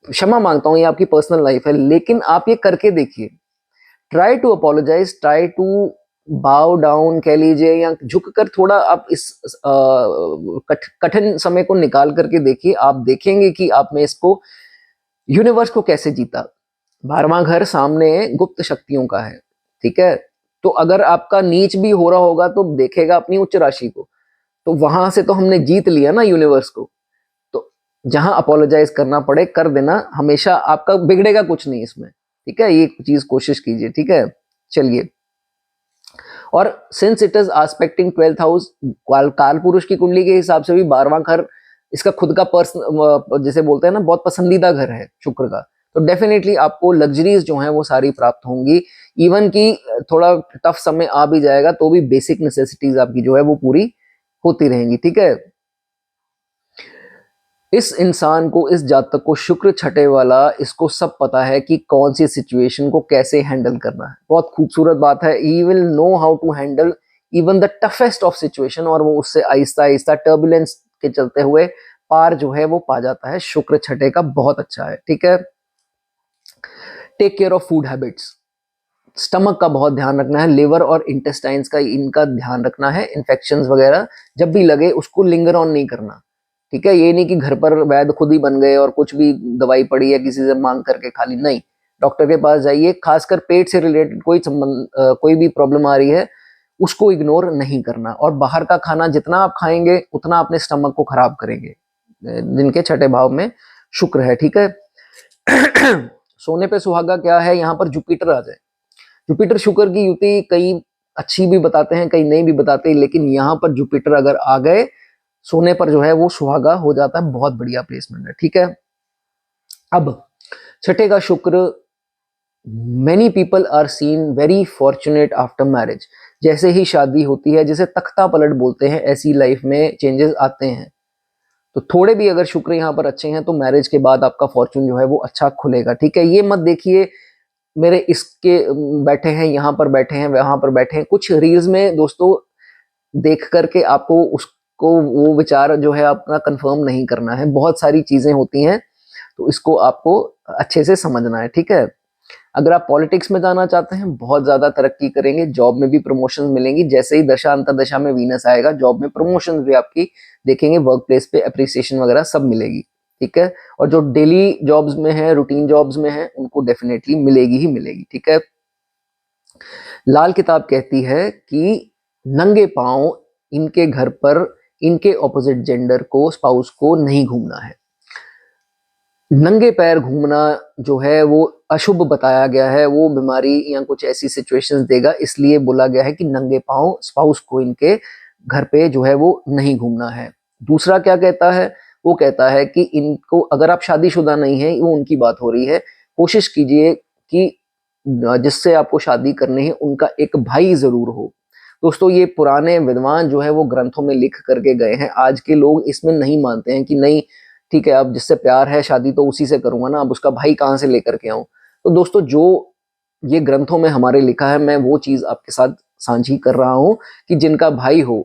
क्षमा मांगता हूँ, ये आपकी पर्सनल लाइफ है, लेकिन आप ये करके देखिए। Try to apologise, try to bow down कह लीजिए या झुककर थोड़ा आप इस कठिन समय को निकाल करके देखिए, आप देखेंगे कि आपने इसको यूनिवर्स को कैसे जीता। 12वां घर सामने गुप्त शक्तियों का है, ठीक है। तो अगर आपका नीच भी हो रहा होगा तो देखेगा अपनी उच्च राशि को, तो वहां से तो हमने जीत लिया ना यूनिवर्स को। तो जहां अपोलोजाइज करना पड़े कर देना, हमेशा आपका बिगड़ेगा कुछ नहीं इसमें, ठीक है। ये चीज कोशिश कीजिए, ठीक है। चलिए, और since it is aspecting 12th house, काल पुरुष की कुंडली के हिसाब से भी 12वां घर इसका खुद का पर्सन, जैसे बोलते हैं ना, बहुत पसंदीदा घर है शुक्र का। तो डेफिनेटली आपको लग्जरीज जो हैं वो सारी प्राप्त होंगी। इवन कि थोड़ा टफ समय आ भी जाएगा तो भी बेसिक नेसेसिटीज आपकी जो है वो पूरी होती रहेंगी, ठीक है। इस इंसान को, इस जातक को शुक्र छठे वाला, इसको सब पता है कि कौन सी सिचुएशन को कैसे हैंडल करना है। बहुत खूबसूरत बात है, he will know how to handle even the toughest of situation, और वो उससे आहिस्ता आहिस्ता टर्बुलेंस के चलते हुए पार जो है वो पा जाता है। शुक्र छठे का बहुत अच्छा है, ठीक है। Take care of food habits, stomach का बहुत ध्यान रखना है, लिवर और इंटेस्टाइन्स का, इनका ध्यान रखना है। इन्फेक्शंस वगैरह जब भी लगे उसको लिंगर ऑन नहीं करना, ठीक है। ये नहीं कि घर पर वैद्य खुद ही बन गए और कुछ भी दवाई पड़ी है किसी से मांग करके खा ली, नहीं। डॉक्टर के पास जाइए, खासकर पेट से रिलेटेड कोई संबंध, कोई भी प्रॉब्लम आ रही है उसको इग्नोर नहीं करना। और बाहर का खाना जितना आप खाएंगे उतना अपने स्टमक को खराब करेंगे, जिनके छठे भाव में शुक्र है, ठीक है। सोने पे सुहागा क्या है, यहाँ पर जुपिटर आ जाए। जुपिटर शुक्र की युति कई अच्छी भी बताते हैं, कई नहीं भी बताते, लेकिन यहाँ पर जुपिटर अगर आ गए सोने पर जो है वो सुहागा हो जाता है। बहुत बढ़िया प्लेसमेंट है, ठीक है। अब छठे का शुक्र, many people are seen very fortunate after marriage. जैसे ही शादी होती है, जैसे तख्ता पलट बोलते हैं, ऐसी लाइफ में चेंजेस आते हैं। तो थोड़े भी अगर शुक्र यहाँ पर अच्छे हैं तो मैरिज के बाद आपका फॉर्चून जो है वो अच्छा खुलेगा, ठीक है। ये मत देखिए मेरे इसके बैठे हैं, यहाँ पर बैठे हैं, वहां पर बैठे हैं। कुछ रील्स में दोस्तों देख करके आपको उसको वो विचार जो है अपना कंफर्म नहीं करना है। बहुत सारी चीजें होती हैं, तो इसको आपको अच्छे से समझना है, ठीक है। अगर आप पॉलिटिक्स में जाना चाहते हैं, बहुत ज्यादा तरक्की करेंगे, जॉब में भी प्रमोशन मिलेंगी। जैसे ही दशा अंतरदशा में वीनस आएगा, जॉब में प्रमोशन भी आपकी देखेंगे, वर्क प्लेस पे अप्रिसिएशन वगैरह सब मिलेगी, ठीक है। और जो डेली जॉब्स में है, रूटीन जॉब्स में है, उनको डेफिनेटली मिलेगी ही मिलेगी, ठीक है। लाल किताब कहती है कि नंगे पांव इनके घर पर इनके ऑपोजिट जेंडर को, स्पाउस को नहीं घूमना है। नंगे पैर घूमना जो है वो अशुभ बताया गया है, वो बीमारी या कुछ ऐसी सिचुएशंस देगा, इसलिए बोला गया है कि नंगे पांव स्पाउस को इनके घर पे जो है वो नहीं घूमना है। दूसरा क्या कहता है, वो कहता है कि इनको, अगर आप शादीशुदा नहीं है, वो उनकी बात हो रही है, कोशिश कीजिए कि जिससे आपको शादी करनी है उनका एक भाई जरूर हो। दोस्तों ये पुराने विद्वान जो है वो ग्रंथों में लिख करके गए हैं। आज के लोग इसमें नहीं मानते हैं कि नहीं ठीक है, अब जिससे प्यार है शादी तो उसी से करूंगा ना, अब उसका भाई कहाँ से लेकर के आऊं। तो दोस्तों जो ये ग्रंथों में हमारे लिखा है, मैं वो चीज आपके साथ साझी कर रहा हूं कि जिनका भाई हो,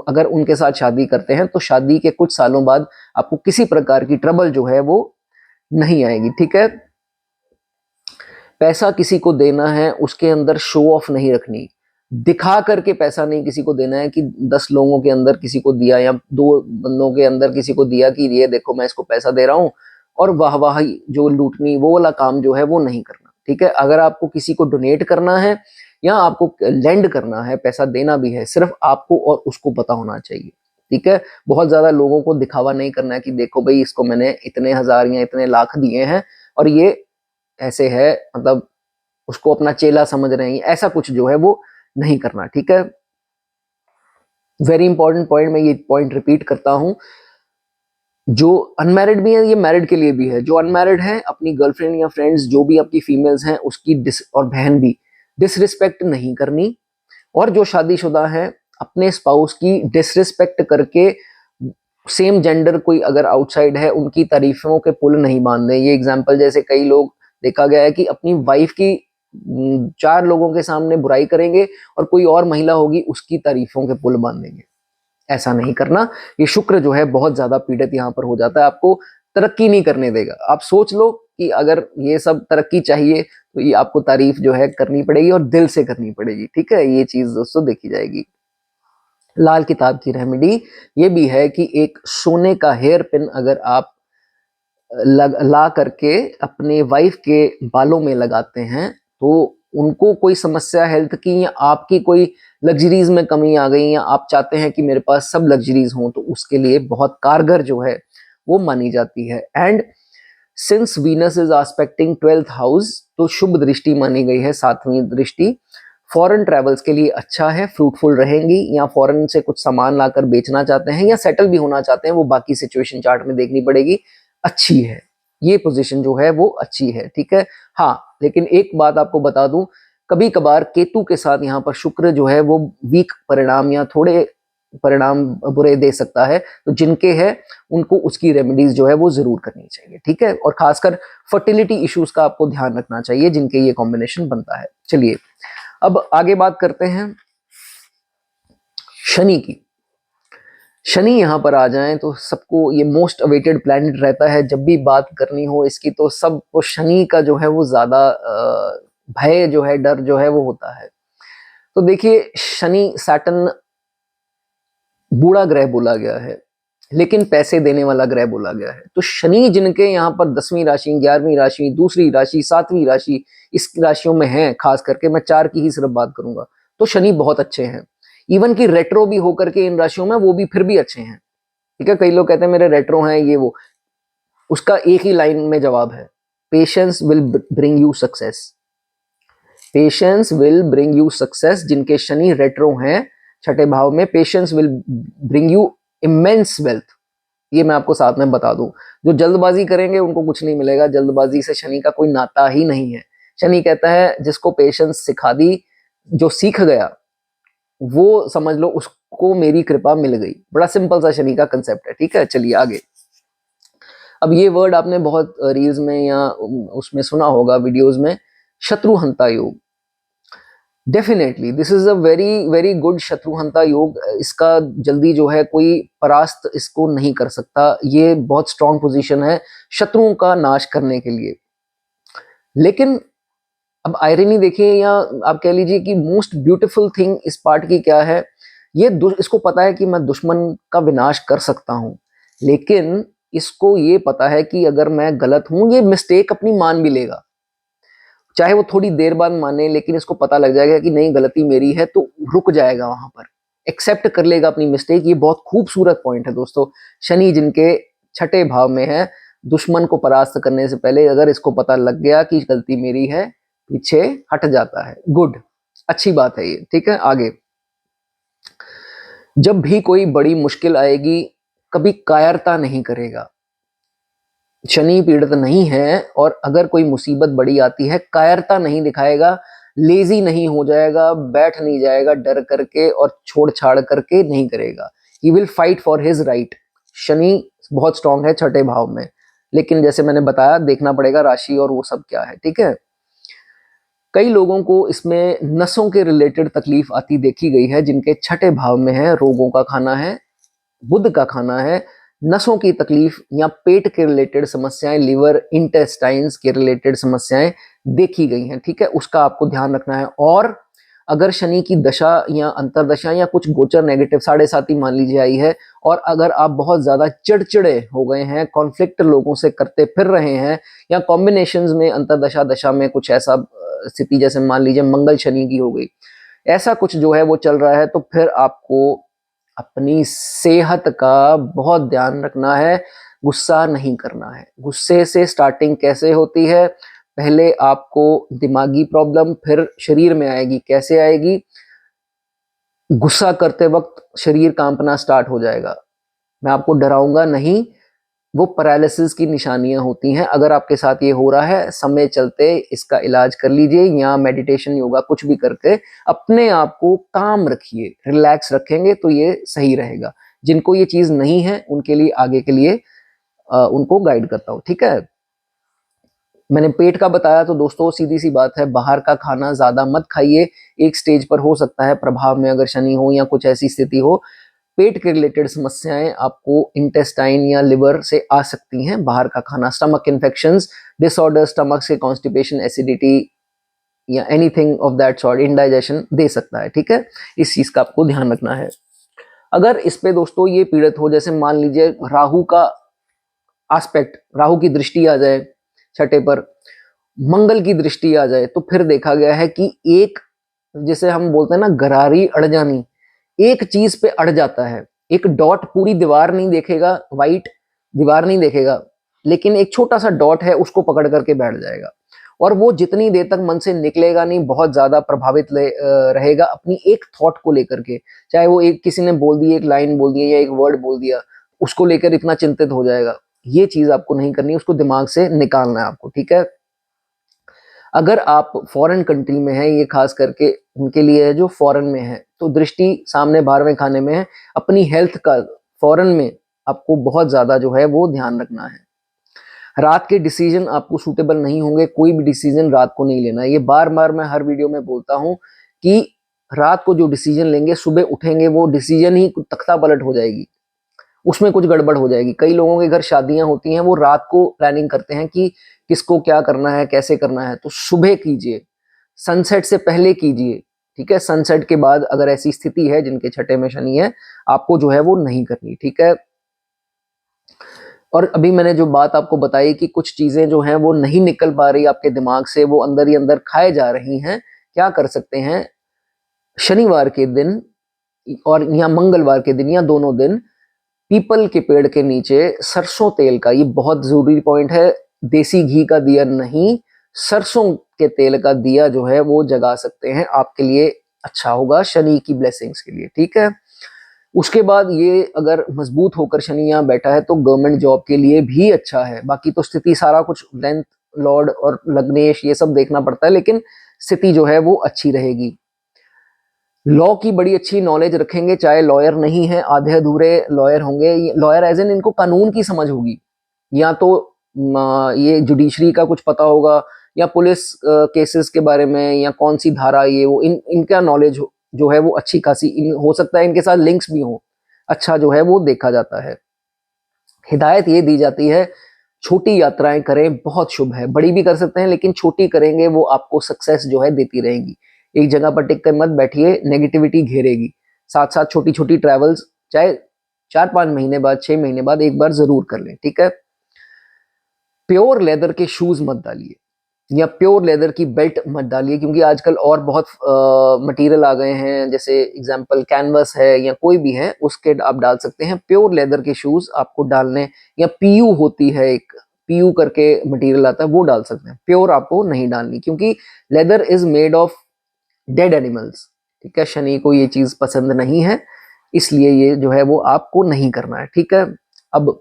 अगर उनके साथ शादी करते हैं तो शादी के कुछ सालों बाद आपको किसी प्रकार की ट्रबल जो है वो नहीं आएगी, ठीक है। पैसा किसी को देना है, उसके अंदर शो ऑफ नहीं रखनी, दिखा करके पैसा नहीं किसी को देना है कि 10 लोगों के अंदर किसी को दिया या 2 बंदों के अंदर किसी को दिया कि ये देखो मैं इसको पैसा दे रहा हूं, और वाह वाह जो लूटनी, वो वाला काम जो है वो नहीं करना, ठीक है। अगर आपको किसी को डोनेट करना है या आपको लेंड करना है, पैसा देना भी है, सिर्फ आपको और उसको पता होना चाहिए, ठीक है। बहुत ज्यादा लोगों को दिखावा नहीं करना है कि देखो भाई इसको मैंने इतने हजार या इतने लाख दिए हैं और ये ऐसे है, मतलब उसको अपना चेला समझ रहे हैं, ऐसा कुछ जो है वो नहीं करना, ठीक है। वेरी इंपॉर्टेंट पॉइंट, मैं ये पॉइंट रिपीट करता हूं, जो अनमैरिड भी है ये मैरिड के लिए भी है। जो अनमैरिड है, अपनी गर्लफ्रेंड या फ्रेंड्स जो भी आपकी फीमेल्स हैं उसकी और बहन भी डिसरिस्पेक्ट नहीं करनी। और जो शादीशुदा है, अपने स्पाउस की डिसरिस्पेक्ट करके सेम जेंडर कोई अगर आउटसाइड है उनकी तारीफों के पुल नहीं बांधने। ये एग्जाम्पल, जैसे कई लोग देखा गया है कि अपनी वाइफ की 4 लोगों के सामने बुराई करेंगे और कोई और महिला होगी उसकी तारीफों के पुल बांधेंगे। ऐसा नहीं करना। ये शुक्र जो है बहुत ज्यादा पीड़ित यहाँ पर हो जाता है, आपको तरक्की नहीं करने देगा। आप सोच लो कि अगर ये सब तरक्की चाहिए तो ये आपको तारीफ जो है करनी पड़ेगी और दिल से करनी पड़ेगी, ठीक है। ये चीज दोस्तों देखी जाएगी। लाल किताब की रेमेडी ये भी है कि एक सोने का हेयर पिन अगर आप ला करके अपने वाइफ के बालों में लगाते हैं तो उनको कोई समस्या हेल्थ की या आपकी कोई लग्जरीज में कमी आ गई या आप चाहते हैं कि मेरे पास सब लग्जरीज हों, तो उसके लिए बहुत कारगर जो है वो मानी जाती है। And since Venus is aspecting 12th house, तो शुभ दृष्टि मानी गई है, 7वीं दृष्टि। फॉरेन ट्रैवल्स के लिए अच्छा है, फ्रूटफुल रहेंगी, या फॉरेन से कुछ सामान लाकर बेचना चाहते हैं या सेटल भी होना चाहते हैं, वो बाकी सिचुएशन चार्ट में देखनी पड़ेगी, अच्छी है ये पोजीशन जो है वो अच्छी है, ठीक है। हाँ, लेकिन एक बात आपको बता दूं, कभी कभार केतु के साथ यहाँ पर शुक्र जो है वो वीक परिणाम या थोड़े परिणाम बुरे दे सकता है, तो जिनके है उनको उसकी रेमेडीज जो है वो जरूर करनी चाहिए, ठीक है। और खासकर फर्टिलिटी इश्यूज का आपको ध्यान रखना चाहिए जिनके ये कॉम्बिनेशन बनता है। चलिए अब आगे बात करते हैं शनि की। शनि यहाँ पर आ जाएं तो सबको ये मोस्ट अवेटेड प्लैनेट रहता है, जब भी बात करनी हो इसकी तो सबको शनि का जो है वो ज्यादा भय जो है, डर जो है वो होता है। तो देखिए शनि सैटर्न बूढ़ा ग्रह बोला गया है, लेकिन पैसे देने वाला ग्रह बोला गया है। तो शनि जिनके यहाँ पर 10वीं राशि, 11वीं राशि, दूसरी राशि, 7वीं राशि, इस राशियों में है, खास करके मैं 4 की ही सिर्फ बात करूंगा, तो शनि बहुत अच्छे हैं। इवन की रेट्रो भी होकर के इन राशियों में वो भी फिर भी अच्छे हैं, ठीक है। कई लोग कहते हैं मेरे रेट्रो हैं ये वो, उसका एक ही लाइन में जवाब है, patience will bring you success. Patience will bring you success, जिनके शनि रेट्रो हैं छठे भाव में, patience will bring you immense wealth. ये मैं आपको साथ में बता दूं, जो जल्दबाजी करेंगे उनको कुछ नहीं मिलेगा, जल्दबाजी से शनि का कोई नाता ही नहीं है। शनि कहता है जिसको पेशेंस सिखा दी, जो सीख गया वो समझ लो उसको मेरी कृपा मिल गई। बड़ा सिंपल सा शनि का कंसेप्ट है, ठीक है। चलिए आगे। अब ये वर्ड आपने बहुत रील्स में या उसमें सुना होगा, वीडियोस में, शत्रुहंता योग। Definitely this is a very very good शत्रुहंता योग। इसका जल्दी जो है कोई परास्त इसको नहीं कर सकता, ये बहुत स्ट्रॉन्ग पोजीशन है शत्रुओं का नाश करने के लिए। लेकिन अब आयरनी देखिए, या आप कह लीजिए कि मोस्ट ब्यूटीफुल थिंग इस पार्ट की क्या है, ये इसको पता है कि मैं दुश्मन का विनाश कर सकता हूं, लेकिन इसको ये पता है कि अगर मैं गलत हूं, ये मिस्टेक अपनी मान भी लेगा, चाहे वो थोड़ी देर बाद माने, लेकिन इसको पता लग जाएगा कि नहीं गलती मेरी है, तो रुक जाएगा वहां पर, एक्सेप्ट कर लेगा अपनी मिस्टेक। ये बहुत खूबसूरत पॉइंट है दोस्तों। शनि जिनके छठे भाव में है, दुश्मन को परास्त करने से पहले अगर इसको पता लग गया कि गलती मेरी है, पीछे हट जाता है। गुड, अच्छी बात है ये, ठीक है। आगे, जब भी कोई बड़ी मुश्किल आएगी कभी कायरता नहीं करेगा। शनि पीड़ित नहीं है, और अगर कोई मुसीबत बड़ी आती है कायरता नहीं दिखाएगा, लेजी नहीं हो जाएगा, बैठ नहीं जाएगा डर करके और छोड़ छाड़ करके नहीं करेगा। He will fight for his right. Shani बहुत स्ट्रांग है छठे भाव में, लेकिन जैसे मैंने बताया देखना पड़ेगा राशि और वो सब क्या है, ठीक है। कई लोगों को इसमें नसों के रिलेटेड तकलीफ आती देखी गई है, जिनके छठे भाव में है, रोगों का खाना है, बुध का खाना है, नसों की तकलीफ या पेट के रिलेटेड समस्याएं, लिवर इंटेस्टाइन्स के रिलेटेड समस्याएं देखी गई हैं, ठीक है। उसका आपको ध्यान रखना है। और अगर शनि की दशा या अंतरदशा या कुछ गोचर नेगेटिव 7.5 मान लीजिए आई है, और अगर आप बहुत ज्यादा चिड़चिड़े हो गए हैं, कॉन्फ्लिक्ट लोगों से करते फिर रहे हैं, या कॉम्बिनेशंस में अंतरदशा दशा में कुछ ऐसा स्थिति जैसे मान लीजिए मंगल शनि की हो गई, ऐसा कुछ जो है वो चल रहा है, तो फिर आपको अपनी सेहत का बहुत ध्यान रखना है, गुस्सा नहीं करना है। गुस्से से स्टार्टिंग कैसे होती है, पहले आपको दिमागी प्रॉब्लम फिर शरीर में आएगी। कैसे आएगी, गुस्सा करते वक्त शरीर कांपना स्टार्ट हो जाएगा। मैं आपको डराऊंगा नहीं, वो पैरालिसिस की निशानियां होती हैं। अगर आपके साथ ये हो रहा है, समय चलते इसका इलाज कर लीजिए, या मेडिटेशन योगा कुछ भी करके अपने आप को काम रखिए, रिलैक्स रखेंगे तो ये सही रहेगा। जिनको ये चीज नहीं है उनके लिए आगे के लिए उनको गाइड करता हूँ, ठीक है। मैंने पेट का बताया, तो दोस्तों सीधी सी बात है, बाहर का खाना ज्यादा मत खाइए। एक स्टेज पर हो सकता है प्रभाव में अगर शनि हो या कुछ ऐसी स्थिति हो, पेट के रिलेटेड समस्याएं आपको इंटेस्टाइन या लिवर से आ सकती हैं। बाहर का खाना, स्टमक इन्फेक्शंस, डिसऑर्डर, स्टमक से कॉन्स्टिपेशन, एसिडिटी या anything of that sort, indigestion दे सकता है। ठीक है, इस चीज का आपको ध्यान रखना है। अगर इस पे दोस्तों ये पीड़ित हो, जैसे मान लीजिए राहु का एस्पेक्ट, राहु की दृष्टि आ जाए छठे पर, मंगल की दृष्टि आ जाए, तो फिर देखा गया है कि एक, जिसे हम बोलते हैं ना गरारी अड़ जानी, एक चीज पे अड़ जाता है। एक डॉट पूरी दीवार नहीं देखेगा, वाइट दीवार नहीं देखेगा, लेकिन एक छोटा सा डॉट है उसको पकड़ करके बैठ जाएगा, और वो जितनी देर तक मन से निकलेगा नहीं, बहुत ज्यादा प्रभावित रहेगा अपनी एक थॉट को लेकर के। चाहे वो एक किसी ने बोल दी, एक लाइन बोल दी या एक वर्ड बोल दिया, उसको लेकर इतना चिंतित हो जाएगा। ये चीज आपको नहीं करनी, उसको दिमाग से निकालना है आपको। ठीक है, अगर आप फॉरेन कंट्री में हैं, ये खास करके उनके लिए है जो फॉरेन में है, तो दृष्टि सामने 12वें खाने में है, अपनी हेल्थ का फॉरेन में आपको बहुत ज्यादा जो है वो ध्यान रखना है। रात के डिसीजन आपको सूटेबल नहीं होंगे, कोई भी डिसीजन रात को नहीं लेना है। ये बार बार मैं हर वीडियो में बोलता हूं कि रात को जो डिसीजन लेंगे, सुबह उठेंगे वो डिसीजन ही तख्ता पलट हो जाएगी, उसमें कुछ गड़बड़ हो जाएगी। कई लोगों के घर शादियां होती हैं, वो रात को प्लानिंग करते हैं कि किसको क्या करना है, कैसे करना है, तो सुबह कीजिए, सनसेट से पहले कीजिए। ठीक है, सनसेट के बाद अगर ऐसी स्थिति है जिनके छठे में शनि है, आपको जो है वो नहीं करनी। ठीक है, और अभी मैंने जो बात आपको बताई कि कुछ चीजें जो हैं वो नहीं निकल पा रही आपके दिमाग से, वो अंदर ही अंदर खाए जा रही हैं, क्या कर सकते हैं, शनिवार के दिन और या मंगलवार के दिन या दोनों दिन पीपल के पेड़ के नीचे सरसों तेल का, ये बहुत जरूरी पॉइंट है, देसी घी का दिया नहीं, सरसों के तेल का दिया जो है वो जगा सकते हैं, आपके लिए अच्छा होगा शनि की ब्लेसिंग्स के लिए। ठीक है, उसके बाद ये अगर मजबूत होकर शनि यहाँ बैठा है तो गवर्नमेंट जॉब के लिए भी अच्छा है। बाकी तो स्थिति सारा कुछ लेंथ, लॉर्ड और लग्नेश ये सब देखना पड़ता है, लेकिन स्थिति जो है वो अच्छी रहेगी। लॉ की बड़ी अच्छी नॉलेज रखेंगे, चाहे लॉयर नहीं है, आधे अधूरे लॉयर होंगे, लॉयर एज एन इनको कानून की समझ होगी, या तो ये जुडिशरी का कुछ पता होगा, या पुलिस केसेस के बारे में, या कौन सी धारा ये वो, इनका नॉलेज जो है वो अच्छी खासी, हो सकता है इनके साथ लिंक्स भी हो, अच्छा जो है वो देखा जाता है। हिदायत ये दी जाती है, छोटी यात्राएं करें, बहुत शुभ है। बड़ी भी कर सकते हैं, लेकिन छोटी करेंगे वो आपको सक्सेस जो है देती रहेंगी। एक जगह पर टिक कर मत बैठिए, नेगेटिविटी घेरेगी। साथ साथ छोटी छोटी ट्रैवल्स, चाहे 4-5 महीने बाद, 6 महीने बाद एक बार जरूर कर लें। ठीक है, प्योर लेदर के शूज मत डालिए, या प्योर लेदर की बेल्ट मत डालिए, क्योंकि आजकल और बहुत मटेरियल आ गए हैं, जैसे एग्जांपल कैनवस है या कोई भी है, उसके आप डाल सकते हैं। प्योर लेदर के शूज आपको डालने, या पीयू होती है एक, पीयू करके मटेरियल आता है, वो डाल सकते हैं। प्योर आपको नहीं डालनी, क्योंकि leather is made of dead animals. ठीक है, शनि को ये चीज पसंद नहीं है, इसलिए ये जो है वो आपको नहीं करना है। ठीक है, अब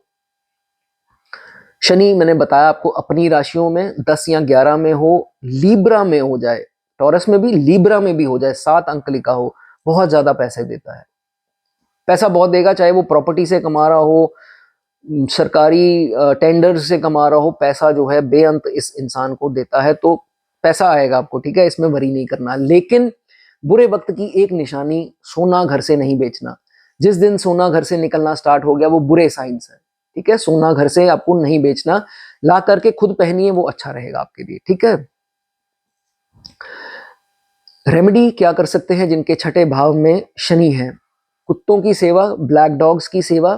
शनि मैंने बताया आपको अपनी राशियों में 10 या 11 में हो, लीब्रा में हो जाए, टॉरस में भी, लीब्रा में भी हो जाए, 7 अंक लिखा हो, बहुत ज्यादा पैसे देता है, पैसा बहुत देगा। चाहे वो प्रॉपर्टी से कमा रहा हो, सरकारी टेंडर से कमा रहा हो, पैसा जो है बेअंत इस इंसान को देता है, तो पैसा आएगा आपको। ठीक है, इसमें वरी नहीं करना। लेकिन बुरे वक्त की एक निशानी, सोना घर से नहीं बेचना। जिस दिन सोना घर से निकलना स्टार्ट हो गया वो बुरे साइंस है। ठीक है, सोना घर से आपको नहीं बेचना, ला करके खुद पहनिए, वो अच्छा रहेगा आपके लिए। ठीक है, रेमेडी क्या कर सकते हैं जिनके छठे भाव में शनि है, कुत्तों की सेवा, ब्लैक डॉग्स की सेवा,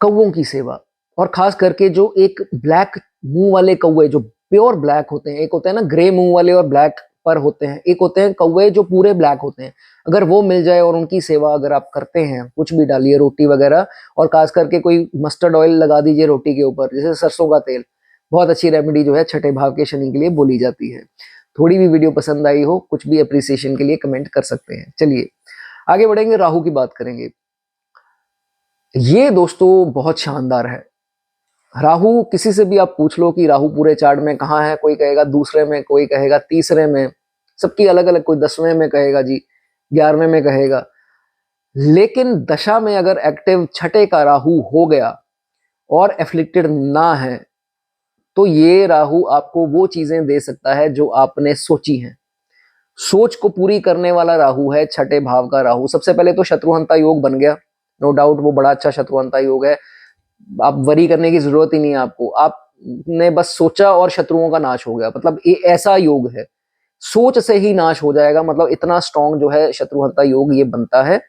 कौवों की सेवा, और खास करके जो एक ब्लैक मुंह वाले कौवे जो प्योर ब्लैक होते हैं, एक होते हैं ना ग्रे मुंह वाले और ब्लैक पर होते हैं, एक होते हैं कौवे जो पूरे ब्लैक होते हैं, अगर वो मिल जाए और उनकी सेवा अगर आप करते हैं, कुछ भी डालिए रोटी वगैरह, और खास करके कोई मस्टर्ड ऑयल लगा दीजिए रोटी के ऊपर, जैसे सरसों का तेल, बहुत अच्छी रेमेडी जो है छठे भाव के शनि के लिए बोली जाती है। थोड़ी भी वीडियो पसंद आई हो, कुछ भी अप्रिसिएशन के लिए कमेंट कर सकते हैं। चलिए आगे बढ़ेंगे, राहु की बात करेंगे। ये दोस्तों बहुत शानदार है। राहु, किसी से भी आप पूछ लो कि राहु पूरे चार्ट में कहाँ है, कोई कहेगा दूसरे में, कोई कहेगा तीसरे में, सबकी अलग अलग, कोई 10वें में कहेगा जी, 11वें में कहेगा। लेकिन दशा में अगर एक्टिव छठे का राहु हो गया और एफ्लिक्टेड ना है, तो ये राहु आपको वो चीजें दे सकता है जो आपने सोची हैं। सोच को पूरी करने वाला राहु है, छठे भाव का राहु। सबसे पहले तो शत्रुहंता योग बन गया, नो डाउट वो बड़ा अच्छा शत्रुहंता योग है। आप वरी करने की जरूरत ही नहीं है आपको, आपने बस सोचा और शत्रुओं का नाश हो गया। मतलब ये ऐसा योग है, सोच से ही नाश हो जाएगा, मतलब इतना स्ट्रांग जो है शत्रुहंता योग ये बनता है।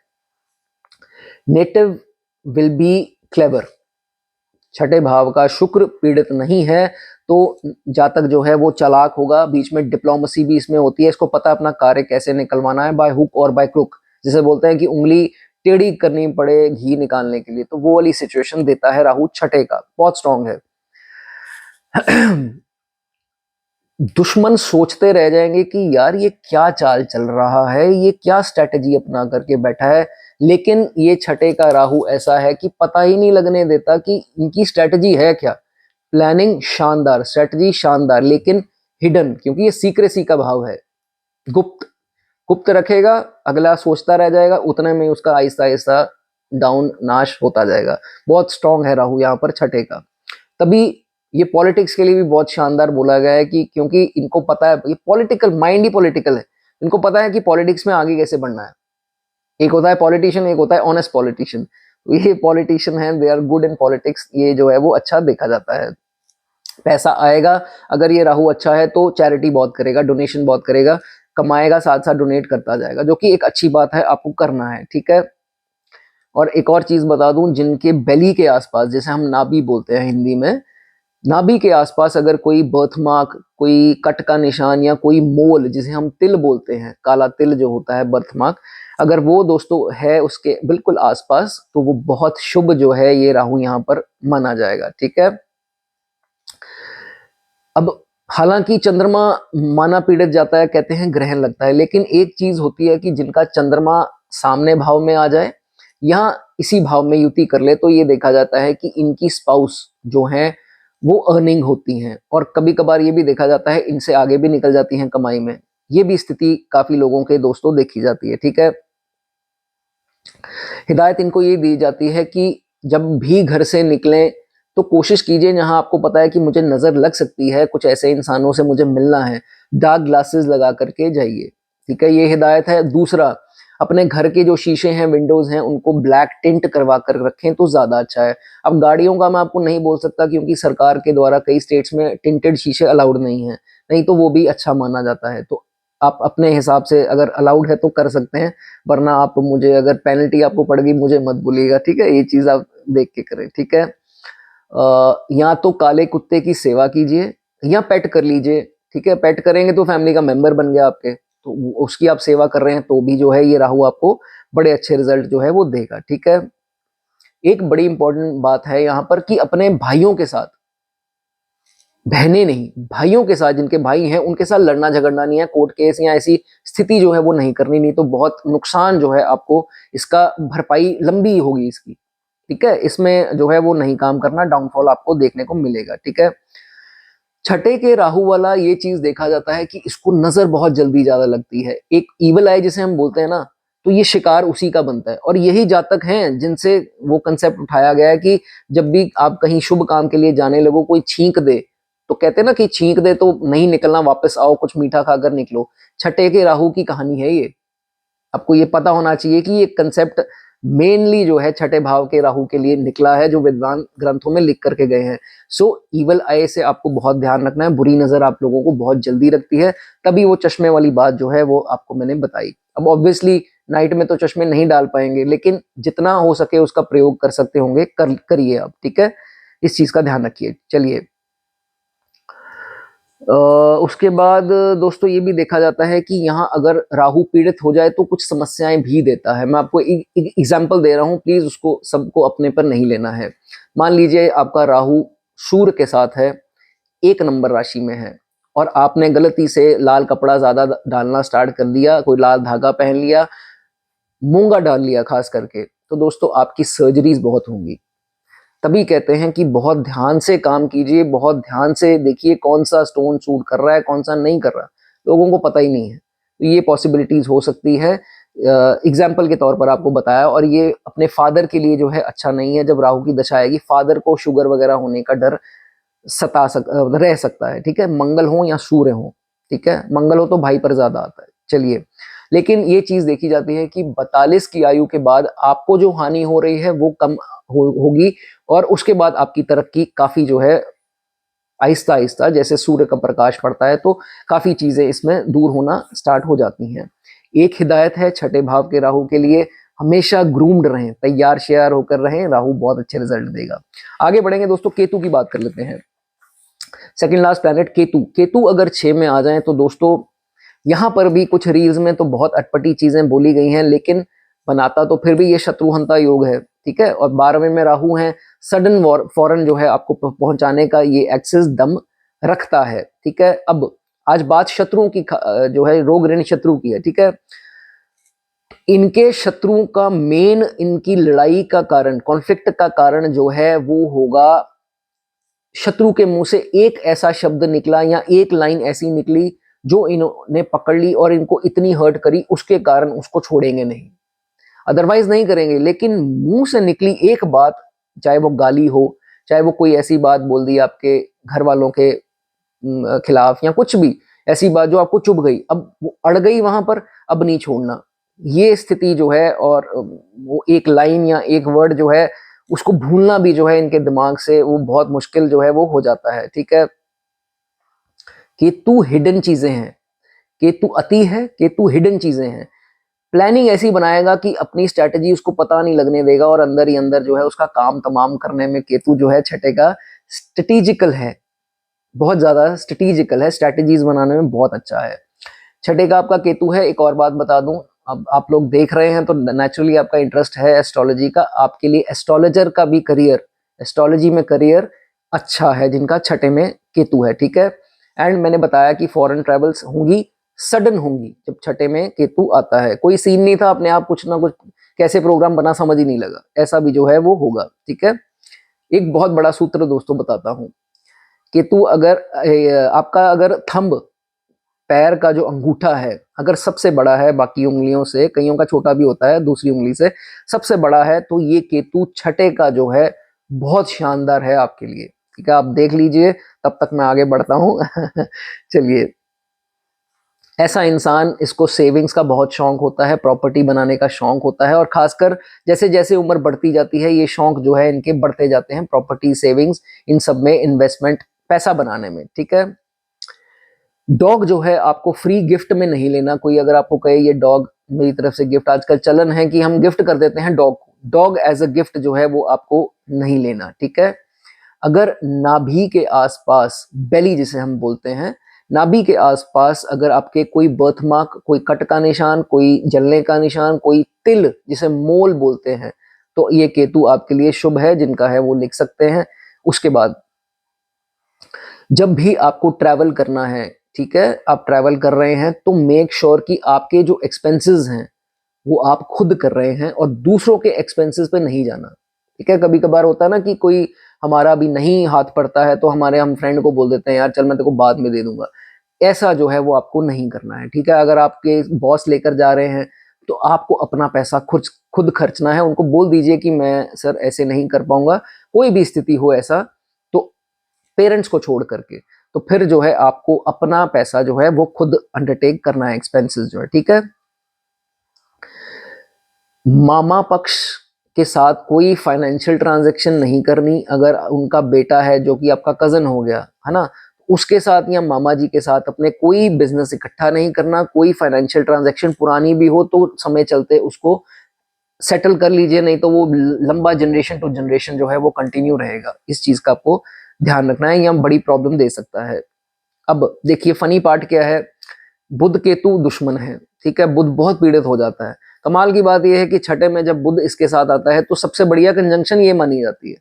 नेटिव विल बी क्लेवर, छठे भाव का शुक्र पीड़ित नहीं है तो जातक जो है वो चालाक होगा। बीच में डिप्लोमेसी भी इसमें होती है, इसको पता है अपना कार्य कैसे निकलवाना है, बाय हुक और बाय क्रुक, जिसे बोलते हैं कि उंगली टेढ़ी करनी पड़े घी निकालने के लिए, तो वो वाली सिचुएशन देता है राहु छठे का, बहुत स्ट्रांग है। दुश्मन सोचते रह जाएंगे कि यार ये क्या चाल चल रहा है, ये क्या स्ट्रेटजी अपना करके बैठा है, लेकिन ये छठे का राहु ऐसा है कि पता ही नहीं लगने देता कि इनकी स्ट्रेटजी है क्या। प्लानिंग शानदार, स्ट्रेटजी शानदार, लेकिन हिडन, क्योंकि ये सीक्रेसी का भाव है, गुप्त गुप्त रखेगा, अगला सोचता रह जाएगा, उतने में उसका आहिस्ता आहिस्ता डाउन नाश होता जाएगा। बहुत स्ट्रांग है राहु यहाँ पर छठे का। तभी ये पॉलिटिक्स के लिए भी बहुत शानदार बोला गया है कि क्योंकि इनको पता है, ये पॉलिटिकल माइंड ही पॉलिटिकल है, इनको पता है कि पॉलिटिक्स में आगे कैसे बढ़ना है। एक होता है पॉलिटिशियन, एक होता है ऑनेस्ट पॉलिटिशियन। तो ये पॉलिटिशियन है, they are good in politics, ये जो है वो अच्छा देखा जाता है। पैसा आएगा, अगर ये राहु अच्छा है तो चैरिटी बहुत करेगा, डोनेशन बहुत करेगा, कमाएगा साथ साथ डोनेट करता जाएगा, जो कि एक अच्छी बात है, आपको करना है, ठीक है। और एक और चीज बता दूं, जिनके बेली के आसपास, जैसे हम नाभि बोलते हैं हिंदी में, नाभि के आसपास अगर कोई बर्थ मार्क, कोई कट का निशान या कोई मोल, जिसे हम तिल बोलते हैं, काला तिल जो होता है बर्थ मार्क, अगर वो दोस्तों है उसके बिल्कुल आसपास, तो वो बहुत शुभ जो है ये राहु यहाँ पर माना जाएगा, ठीक है। अब हालांकि चंद्रमा माना पीड़ित जाता है, कहते हैं ग्रहण लगता है, लेकिन एक चीज होती है कि जिनका चंद्रमा सामने भाव में आ जाए या इसी भाव में युति कर ले, तो ये देखा जाता है कि इनकी स्पाउस जो है वो अर्निंग होती हैं, और कभी कभार ये भी देखा जाता है इनसे आगे भी निकल जाती हैं कमाई में। ये भी स्थिति काफी लोगों के दोस्तों देखी जाती है, ठीक है। हिदायत इनको ये दी जाती है कि जब भी घर से निकलें तो कोशिश कीजिए, जहां आपको पता है कि मुझे नजर लग सकती है, कुछ ऐसे इंसानों से मुझे मिलना है, डार्क ग्लासेस लगा करके जाइए, ठीक है, ये हिदायत है। दूसरा, अपने घर के जो शीशे हैं, विंडोज हैं, उनको ब्लैक टिंट करवा कर रखें तो ज्यादा अच्छा है। अब गाड़ियों का मैं आपको नहीं बोल सकता, क्योंकि सरकार के द्वारा कई स्टेट्स में टिंटेड शीशे अलाउड नहीं है, नहीं तो वो भी अच्छा माना जाता है। तो आप अपने हिसाब से अगर अलाउड है तो कर सकते हैं, वरना आप मुझे, अगर पेनल्टी आपको पड़ेगी मुझे मत बोलिएगा, ठीक है, ये चीज आप देख के करें, ठीक है। या तो काले कुत्ते की सेवा कीजिए या पेट कर लीजिए, ठीक है। पेट करेंगे तो फैमिली का मेंबर बन गया आपके, तो उसकी आप सेवा कर रहे हैं तो भी जो है ये राहु आपको बड़े अच्छे रिजल्ट जो है वो देगा, ठीक है। एक बड़ी इंपॉर्टेंट बात है यहाँ पर कि अपने भाइयों के साथ, बहनें नहीं, भाइयों के साथ, जिनके भाई हैं उनके साथ लड़ना झगड़ना नहीं है, कोर्ट केस या ऐसी स्थिति जो है वो नहीं करनी, नहीं तो बहुत नुकसान जो है आपको, इसका भरपाई लंबी होगी इसकी, ठीक है। इसमें जो है वो नहीं काम करना, डाउनफॉल आपको देखने को मिलेगा, ठीक है। छठे के राहु वाला ये चीज देखा जाता है कि इसको नजर बहुत जल्दी ज्यादा लगती है, एक ईवल आई जिसे हम बोलते हैं ना, तो ये शिकार उसी का बनता है। और यही जातक हैं जिनसे वो कंसेप्ट उठाया गया है कि जब भी आप कहीं शुभ काम के लिए जाने लगो, कोई छींक दे, तो कहते हैं ना कि छींक दे तो नहीं निकलना, वापस आओ कुछ मीठा खाकर निकलो। छठे के राहु की कहानी है ये, आपको ये पता होना चाहिए कि ये कंसेप्ट मेनली जो है छठे भाव के राहु के लिए निकला है, जो विद्वान ग्रंथों में लिख करके गए हैं। सो ईवल आई से आपको बहुत ध्यान रखना है, बुरी नजर आप लोगों को बहुत जल्दी रखती है, तभी वो चश्मे वाली बात जो है वो आपको मैंने बताई। अब ऑब्वियसली नाइट में तो चश्मे नहीं डाल पाएंगे, लेकिन जितना हो सके उसका प्रयोग कर सकते होंगे, करिए आप, ठीक है, इस चीज का ध्यान रखिए। चलिए, उसके बाद दोस्तों ये भी देखा जाता है कि यहाँ अगर राहु पीड़ित हो जाए तो कुछ समस्याएं भी देता है। मैं आपको एक एग्जाम्पल दे रहा हूँ, प्लीज उसको सबको अपने पर नहीं लेना है। मान लीजिए आपका राहु सूर्य के साथ है, 1 नंबर राशि में है, और आपने गलती से लाल कपड़ा ज्यादा डालना स्टार्ट कर दिया, कोई लाल धागा पहन लिया, मूंगा डाल लिया खास करके, तो दोस्तों आपकी सर्जरीज बहुत होंगी। तभी कहते हैं कि बहुत ध्यान से काम कीजिए, बहुत ध्यान से देखिए कौन सा स्टोन सूट कर रहा है, कौन सा नहीं कर रहा, लोगों को पता ही नहीं है, तो ये पॉसिबिलिटीज हो सकती है। एग्जाम्पल के तौर पर आपको बताया, और ये अपने फादर के लिए जो है अच्छा नहीं है। जब राहु की दशा आएगी, फादर को शुगर वगैरह होने का डर रह सकता है, ठीक है, मंगल हो या सूर्य हो, ठीक है। मंगल हो तो भाई पर ज्यादा आता है। चलिए, लेकिन ये चीज देखी जाती है कि 42 की आयु के बाद आपको जो हानि हो रही है वो कम होगी, और उसके बाद आपकी तरक्की काफी जो है आहिस्ता आहिस्ता, जैसे सूर्य का प्रकाश पड़ता है तो काफी चीजें इसमें दूर होना स्टार्ट हो जाती हैं। एक हिदायत है छठे भाव के राहु के लिए, हमेशा ग्रूम्ड रहें, तैयार शेयर होकर रहें, राहु बहुत अच्छे रिजल्ट देगा। आगे बढ़ेंगे दोस्तों, केतु की बात कर लेते हैं। Second last planet Ketu. Ketu अगर 6 में आ जाए तो दोस्तों यहां पर भी कुछ रील्स में तो बहुत अटपटी चीजें बोली गई हैं, लेकिन बनाता तो फिर भी ये शत्रुहंता योग है, ठीक है। और 12वें में राहु है, सडन फॉरन जो है आपको पहुंचाने का ये एक्सेस दम रखता है, ठीक है। अब आज बात शत्रुओं की जो है रोग ऋण शत्रु की है, ठीक है। इनके शत्रुओं का मेन, इनकी लड़ाई का कारण, कॉन्फ्लिक्ट का कारण जो है वो होगा, शत्रु के मुंह से एक ऐसा शब्द निकला या एक लाइन ऐसी निकली जो इन्होंने पकड़ ली और इनको इतनी हर्ट करी, उसके कारण उसको छोड़ेंगे नहीं, अदरवाइज नहीं करेंगे। लेकिन मुंह से निकली एक बात, चाहे वो गाली हो, चाहे वो कोई ऐसी बात बोल दी आपके घर वालों के खिलाफ, या कुछ भी ऐसी बात जो आपको चुभ गई, अब वो अड़ गई वहां पर, अब नहीं छोड़ना, ये स्थिति जो है। और वो एक लाइन या एक वर्ड जो है उसको भूलना भी जो है इनके दिमाग से वो बहुत मुश्किल जो है वो हो जाता है, ठीक है। केतु हिडन चीजें हैं, केतु अति है, केतु हिडन चीजें हैं। प्लानिंग ऐसी बनाएगा कि अपनी स्ट्रैटेजी उसको पता नहीं लगने देगा, और अंदर ही अंदर जो है उसका काम तमाम करने में केतु जो है छठे का स्ट्रेटेजिकल है, बहुत ज्यादा स्ट्रेटेजिकल है, स्ट्रैटेजीज बनाने में बहुत अच्छा है। छठे का आपका केतु है। एक और बात बता दूं, अब आप लोग देख रहे हैं तो नेचुरली आपका इंटरेस्ट है एस्ट्रोलॉजी का, आपके लिए एस्ट्रोलॉजर का भी करियर, एस्ट्रोलॉजी में करियर अच्छा है जिनका छठे में केतु है, ठीक है। एंड मैंने बताया कि फॉरेन ट्रेवल्स होंगी, सडन होंगी जब छठे में केतु आता है। कोई सीन नहीं था, अपने आप कुछ ना कुछ कैसे प्रोग्राम बना समझ ही नहीं लगा, ऐसा भी जो है वो होगा, ठीक है। एक बहुत बड़ा सूत्र दोस्तों बताता हूं, केतु अगर आपका अगर थंब, पैर का जो अंगूठा है, अगर सबसे बड़ा है बाकी उंगलियों से, कईयों का छोटा भी होता है दूसरी उंगली से, सबसे बड़ा है, तो ये केतु छठे का जो है बहुत शानदार है आपके लिए, ठीक है। आप देख लीजिए, तब तक मैं आगे बढ़ता हूं चलिए, ऐसा इंसान, इसको सेविंग्स का बहुत शौक होता है, प्रॉपर्टी बनाने का शौक होता है, और खासकर जैसे जैसे उम्र बढ़ती जाती है ये शौक जो है इनके बढ़ते जाते हैं, प्रॉपर्टी, सेविंग्स, इन सब में इन्वेस्टमेंट, पैसा बनाने में, ठीक है। डॉग जो है आपको फ्री गिफ्ट में नहीं लेना। कोई अगर आपको कहे ये डॉग मेरी तरफ से गिफ्ट, आजकल चलन है कि हम गिफ्ट कर देते हैं डॉग को, डॉग एज अ गिफ्ट जो है वो आपको नहीं लेना, ठीक है। अगर नाभि के आसपास, बेली जिसे हम बोलते हैं, नाभि के आसपास अगर आपके कोई बर्थ मार्क, कोई कट का निशान, कोई जलने का निशान, कोई तिल जिसे मोल बोलते हैं, तो ये केतु आपके लिए शुभ है, जिनका है वो लिख सकते हैं। उसके बाद जब भी आपको ट्रैवल करना है, ठीक है, आप ट्रैवल कर रहे हैं तो मेक श्योर कि आपके जो एक्सपेंसेस हैं वो आप खुद कर रहे हैं और दूसरों के एक्सपेंसेस पे नहीं जाना, ठीक है। कभी कभार होता है ना कि कोई हमारा भी नहीं हाथ पड़ता है तो हम फ्रेंड को बोल देते हैं यार चल मैं तेरे को बाद में दे दूंगा, ऐसा जो है वो आपको नहीं करना है, ठीक है। अगर आपके बॉस लेकर जा रहे हैं तो आपको अपना पैसा खुद खुद खर्चना है, उनको बोल दीजिए कि मैं सर ऐसे नहीं कर पाऊंगा, कोई भी स्थिति हो ऐसा, तो पेरेंट्स को छोड़ करके, तो फिर जो है आपको अपना पैसा जो है वो खुद अंडरटेक करना है, एक्सपेंसेस जो है, ठीक है। मामा पक्ष के साथ कोई फाइनेंशियल ट्रांजैक्शन नहीं करनी। अगर उनका बेटा है जो कि आपका कजन हो गया है ना, उसके साथ या मामा जी के साथ अपने कोई बिजनेस इकट्ठा नहीं करना। कोई फाइनेंशियल ट्रांजैक्शन पुरानी भी हो तो समय चलते उसको सेटल कर लीजिए, नहीं तो वो लंबा जनरेशन टू जनरेशन जो है वो कंटिन्यू रहेगा। इस चीज का आपको ध्यान रखना है, या बड़ी प्रॉब्लम दे सकता है। अब देखिए फनी पार्ट क्या है, बुध केतु दुश्मन है, ठीक है, बुध बहुत पीड़ित हो जाता है। कमाल की बात यह है कि छठे में जब बुध इसके साथ आता है तो सबसे बढ़िया कंजंक्शन ये मानी जाती है।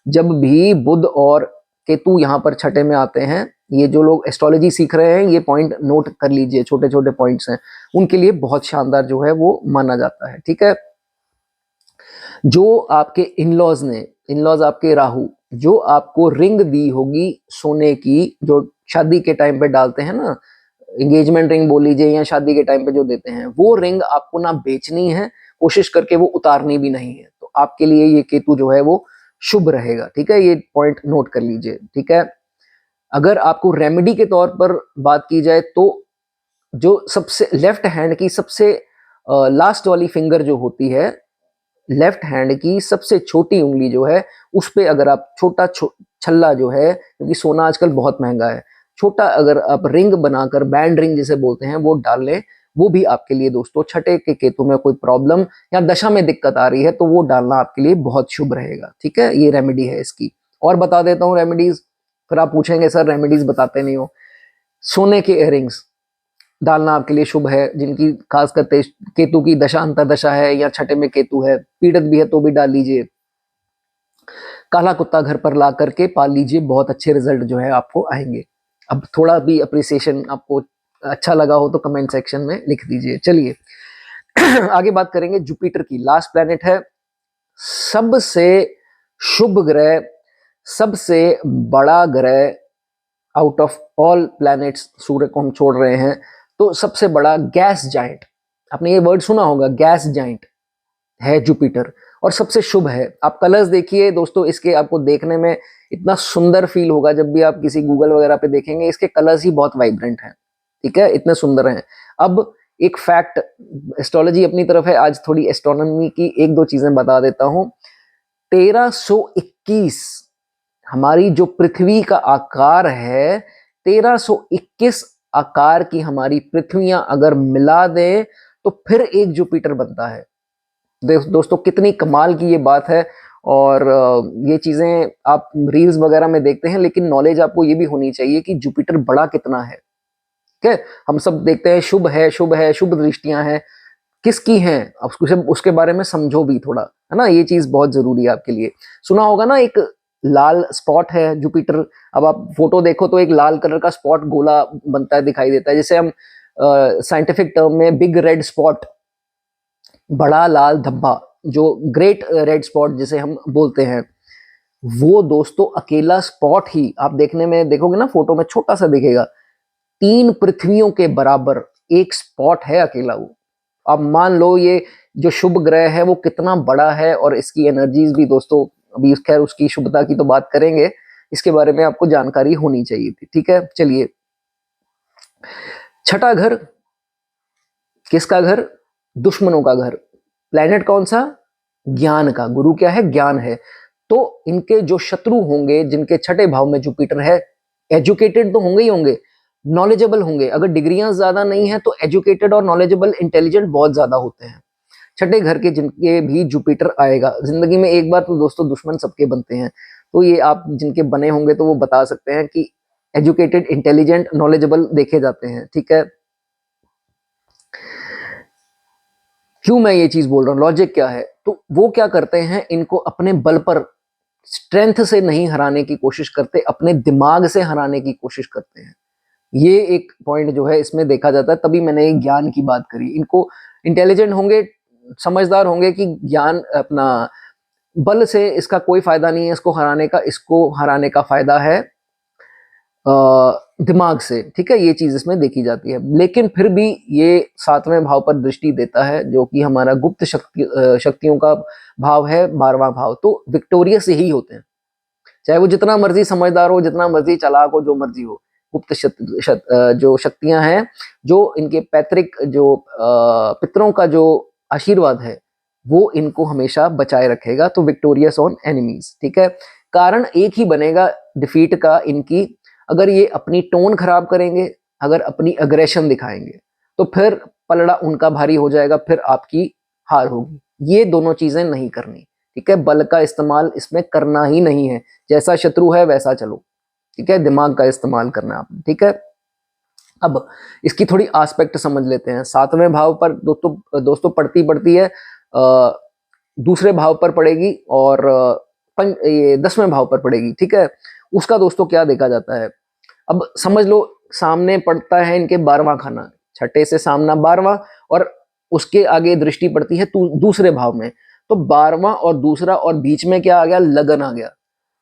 जब भी बुध और केतु यहाँ पर छठे में आते हैं, ये जो लोग एस्ट्रोलॉजी सीख रहे हैं ये पॉइंट नोट कर लीजिए, छोटे छोटे पॉइंट्स हैं, उनके लिए बहुत शानदार जो है वो माना जाता है, ठीक है। जो आपके इनलॉज ने, इनलॉज आपके राहु, जो आपको रिंग दी होगी सोने की, जो शादी के टाइम पे डालते हैं ना, एंगेजमेंट रिंग बोल लीजिए या शादी के टाइम पे जो देते हैं, वो रिंग आपको ना बेचनी है, कोशिश करके वो उतारनी भी नहीं है। तो आपके लिए ये केतु जो है वो शुभ रहेगा, ठीक है, ये पॉइंट नोट कर लीजिए, ठीक है। अगर आपको रेमेडी के तौर पर बात की जाए तो जो सबसे लेफ्ट हैंड की सबसे लास्ट वाली फिंगर जो होती है, लेफ्ट हैंड की सबसे छोटी उंगली जो है, उस पे अगर आप छोटा छल्ला जो है, क्योंकि सोना आजकल बहुत महंगा है, छोटा अगर आप रिंग बनाकर, बैंड रिंग जिसे बोलते हैं, वो डाल लें, वो भी आपके लिए दोस्तों छठे के केतु में कोई प्रॉब्लम या दशा में दिक्कत आ रही है तो वो डालना आपके लिए बहुत शुभ रहेगा। ठीक है, ये रेमेडी है इसकी। और बता देता हूँ रेमेडीज, फिर आप पूछेंगे सर रेमेडीज बताते नहीं हो। सोने के इयररिंग्स डालना आपके लिए शुभ है, जिनकी खासकर केतु की दशा अंतरदशा है या छठे में केतु है, पीड़ित भी है तो भी डाल लीजिए। काला कुत्ता घर पर ला करके पाल लीजिए, बहुत अच्छे रिजल्ट जो है आपको आएंगे। अब थोड़ा भी अप्रिसिएशन आपको अच्छा लगा हो तो कमेंट सेक्शन में लिख दीजिए। चलिए आगे बात करेंगे जुपिटर की। लास्ट प्लैनेट है, सबसे शुभ ग्रह, सबसे बड़ा ग्रह आउट ऑफ ऑल प्लैनेट्स, सूर्य को हम छोड़ रहे हैं तो सबसे बड़ा गैस जाइंट, आपने ये वर्ड सुना होगा, गैस जाइंट है जुपिटर, और सबसे शुभ है। आप कलर्स देखिए दोस्तों, इसके आपको देखने में इतना सुंदर फील होगा, जब भी आप किसी गूगल वगैरह पे देखेंगे इसके कलर्स ही बहुत वाइब्रेंट हैं। ठीक है, इतने सुंदर हैं। अब एक फैक्ट, एस्ट्रोलॉजी अपनी तरफ है, आज थोड़ी एस्ट्रोनॉमी की एक दो चीजें बता देता हूं। 1321 हमारी जो पृथ्वी का आकार है, 1321 आकार की हमारी पृथ्वियां अगर मिला दें तो फिर एक जुपिटर बनता है। दोस्तों कितनी कमाल की ये बात है। और ये चीजें आप रील्स वगैरह में देखते हैं, लेकिन नॉलेज आपको ये भी होनी चाहिए कि जुपिटर बड़ा कितना है। ठीक है, हम सब देखते हैं शुभ है, शुभ है, शुभ दृष्टियां हैं, किसकी हैं, अब उसके बारे में समझो भी थोड़ा, है ना, ये चीज बहुत जरूरी है आपके लिए। सुना होगा ना, एक लाल स्पॉट है जुपिटर, अब आप फोटो देखो तो एक लाल कलर का स्पॉट गोला बनता है, दिखाई देता है, जिसे हम साइंटिफिक टर्म में बिग रेड स्पॉट, बड़ा लाल धब्बा, जो ग्रेट रेड स्पॉट जिसे हम बोलते हैं, वो दोस्तों अकेला स्पॉट ही आप देखने में देखोगे ना, फोटो में छोटा सा दिखेगा, 3 पृथ्वियों के बराबर एक स्पॉट है अकेला वो। अब मान लो ये जो शुभ ग्रह है वो कितना बड़ा है, और इसकी एनर्जीज भी दोस्तों, अभी खैर उसकी शुभता की तो बात करेंगे, इसके बारे में आपको जानकारी होनी चाहिए थी। ठीक है, चलिए। छठा घर किसका घर? दुश्मनों का घर। प्लेनेट कौन सा? ज्ञान का। गुरु क्या है? ज्ञान है। तो इनके जो शत्रु होंगे, जिनके छठे भाव में जुपिटर है, एजुकेटेड तो होंगे ही होंगे, नॉलेजेबल होंगे। अगर डिग्रियां ज्यादा नहीं है तो एजुकेटेड और नॉलेजेबल, इंटेलिजेंट बहुत ज्यादा होते हैं। छठे घर के जिनके भी जुपिटर आएगा जिंदगी में, एक बार तो दोस्तों दुश्मन सबके बनते हैं, तो ये आप जिनके बने होंगे तो वो बता सकते हैं कि एजुकेटेड, इंटेलिजेंट, नॉलेजेबल देखे जाते हैं। ठीक है, क्यों मैं ये चीज बोल रहा हूँ, लॉजिक क्या है? तो वो क्या करते हैं, इनको अपने बल पर, स्ट्रेंथ से नहीं हराने की कोशिश करते, अपने दिमाग से हराने की कोशिश करते हैं। ये एक पॉइंट जो है इसमें देखा जाता है, तभी मैंने एक ज्ञान की बात करी। इनको इंटेलिजेंट होंगे, समझदार होंगे कि ज्ञान अपना बल से इसका कोई फायदा नहीं है इसको हराने का, इसको हराने का फायदा है दिमाग से। ठीक है, ये चीज इसमें देखी जाती है। लेकिन फिर भी ये 7वें भाव पर दृष्टि देता है, जो कि हमारा गुप्त शक्तियों का भाव है, 12वां भाव। तो विक्टोरियस यही होते हैं, चाहे वो जितना मर्जी समझदार हो, जितना मर्जी चालाक हो, जो मर्जी हो। गुप्त जो शक्तियां हैं, जो इनके पैतृक जो पितरों का जो आशीर्वाद है, वो इनको हमेशा बचाए रखेगा। तो विक्टोरियस ऑन एनिमीज। ठीक है, कारण एक ही बनेगा डिफीट का इनकी, अगर ये अपनी टोन खराब करेंगे, अगर अपनी अग्रेशन दिखाएंगे, तो फिर पलड़ा उनका भारी हो जाएगा, फिर आपकी हार होगी। ये दोनों चीजें नहीं करनी। ठीक है, बल का इस्तेमाल इसमें करना ही नहीं है, जैसा शत्रु है वैसा चलो। ठीक है, दिमाग का इस्तेमाल करना है आपने। ठीक है, अब इसकी थोड़ी आस्पेक्ट समझ लेते हैं। 7वें भाव पर दोस्तों पड़ती है, दूसरे भाव पर पड़ेगी, और ये 10वें भाव पर पड़ेगी। ठीक है, उसका दोस्तों क्या देखा जाता है, अब समझ लो, सामने पड़ता है इनके 12वां खाना, छठे से सामना 12वां, और उसके आगे दृष्टि पड़ती है दूसरे भाव में, तो 12वां और दूसरा, और बीच में क्या आ गया? लगन आ गया।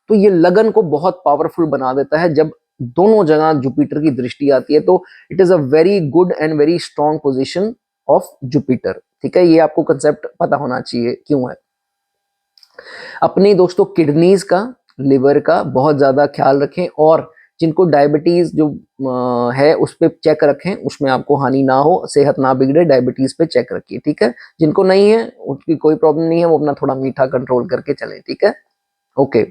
तो ये लगन को बहुत पावरफुल बना देता है, जब दोनों जगह जुपिटर की दृष्टि आती है, तो it is a very good and very strong position of Jupiter. ठीक है, ये आपको कंसेप्ट पता होना चाहिए क्यों है। अपनी दोस्तों किडनीज का, लिवर का बहुत ज्यादा ख्याल रखें, और जिनको डायबिटीज जो है उस पर चेक रखें, उसमें आपको हानि ना हो, सेहत ना बिगड़े, डायबिटीज पे चेक रखिए, ठीक है। जिनको नहीं है, उसकी कोई प्रॉब्लम नहीं है, वो अपना थोड़ा मीठा कंट्रोल करके चले, ठीक है। ओके,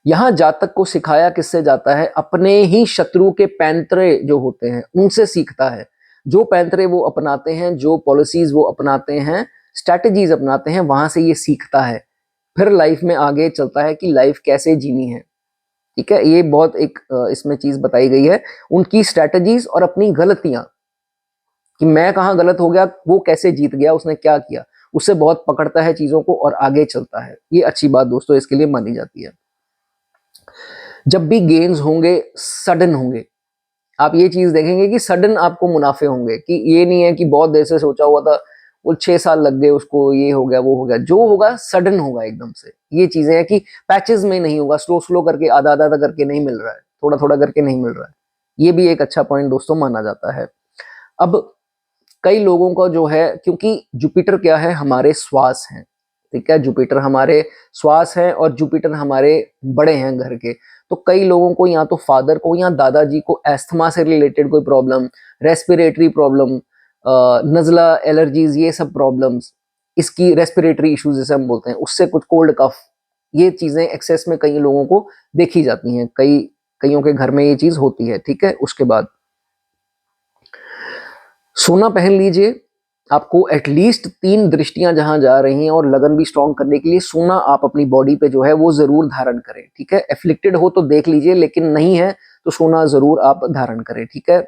यहाँ जातक को सिखाया किससे जाता है? अपने ही शत्रु के पैंतरे जो होते हैं उनसे सीखता है। जो पैंतरे वो अपनाते हैं, जो पॉलिसीज वो अपनाते हैं, स्ट्रैटेजीज अपनाते हैं, वहां से ये सीखता है, फिर लाइफ में आगे चलता है कि लाइफ कैसे जीनी है, ठीक है। ये बहुत एक इसमें चीज बताई गई है, उनकी स्ट्रैटेजीज और अपनी गलतियां, कि मैं कहाँ गलत हो गया, वो कैसे जीत गया, उसने क्या किया, उससे बहुत पकड़ता है चीजों को और आगे चलता है। ये अच्छी बात दोस्तों इसके लिए मानी जाती है। जब भी गेन्स होंगे सडन होंगे, आप ये चीज देखेंगे कि सडन आपको मुनाफे होंगे, कि ये नहीं है कि बहुत देर से सोचा हुआ था, वो 6 साल लग गए उसको, ये हो गया वो हो गया, जो होगा सडन होगा एकदम से। ये चीजें हैं कि पैचेस में नहीं होगा, स्लो स्लो करके, आधा आधा करके नहीं मिल रहा है, थोड़ा थोड़ा करके नहीं मिल रहा है। ये भी एक अच्छा पॉइंट दोस्तों माना जाता है। अब कई लोगों का जो है, क्योंकि जुपिटर क्या है, हमारे श्वास हैं, ठीक है, जुपिटर हमारे श्वास हैं और जुपिटर हमारे बड़े हैं घर के। तो कई लोगों को, या तो फादर को या दादाजी को एस्थमा से रिलेटेड कोई प्रॉब्लम, रेस्पिरेटरी प्रॉब्लम, नजला, एलर्जीज, ये सब प्रॉब्लम्स, इसकी रेस्पिरेटरी इश्यूज जैसे हम बोलते हैं, उससे कुछ कोल्ड कफ, ये चीजें एक्सेस में कई लोगों को देखी जाती हैं, कईयों के घर में ये चीज होती है, ठीक है। उसके बाद सोना पहन लीजिए, आपको एटलीस्ट 3 दृष्टियां जहां जा रही हैं और लगन भी स्ट्रॉन्ग करने के लिए सोना आप अपनी बॉडी पे जो है वो जरूर धारण करें, ठीक है। एफ्लिक्टेड हो तो देख लीजिए, लेकिन नहीं है तो सोना जरूर आप धारण करें, ठीक है।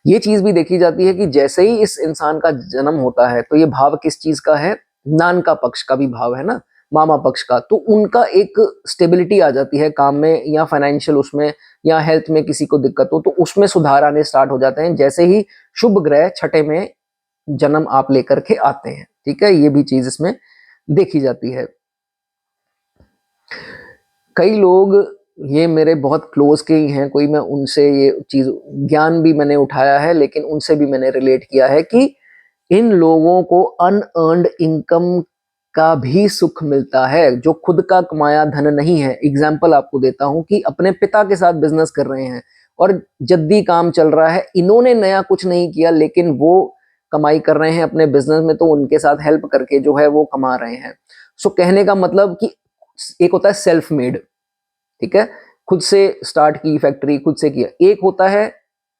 ये चीज भी देखी जाती है कि जैसे ही इस इंसान का जन्म होता है तो ये भाव किस चीज का है? नान का पक्ष का भी भाव है ना, मामा पक्ष का, तो उनका एक स्टेबिलिटी आ जाती है काम में या फाइनेंशियल उसमें, या हेल्थ में किसी को दिक्कत हो तो उसमें सुधार आने स्टार्ट हो जाते हैं, जैसे ही शुभ ग्रह छठे में जन्म आप लेकर के आते हैं, ठीक है। ये भी चीज इसमें देखी जाती है। कई लोग, ये मेरे बहुत क्लोज के ही हैं, कोई मैं उनसे ये चीज ज्ञान भी मैंने उठाया है, लेकिन उनसे भी मैंने रिलेट किया है कि इन लोगों को अनअर्न्ड इनकम का भी सुख मिलता है, जो खुद का कमाया धन नहीं है। एग्जाम्पल आपको देता हूं कि अपने पिता के साथ बिजनेस कर रहे हैं और जद्दी काम चल रहा है, इन्होंने नया कुछ नहीं किया, लेकिन वो कमाई कर रहे हैं अपने बिजनेस में, तो उनके साथ हेल्प करके जो है वो कमा रहे हैं। सो कहने का मतलब कि एक होता है सेल्फ मेड, ठीक है, खुद से स्टार्ट की फैक्ट्री, खुद से किया। एक होता है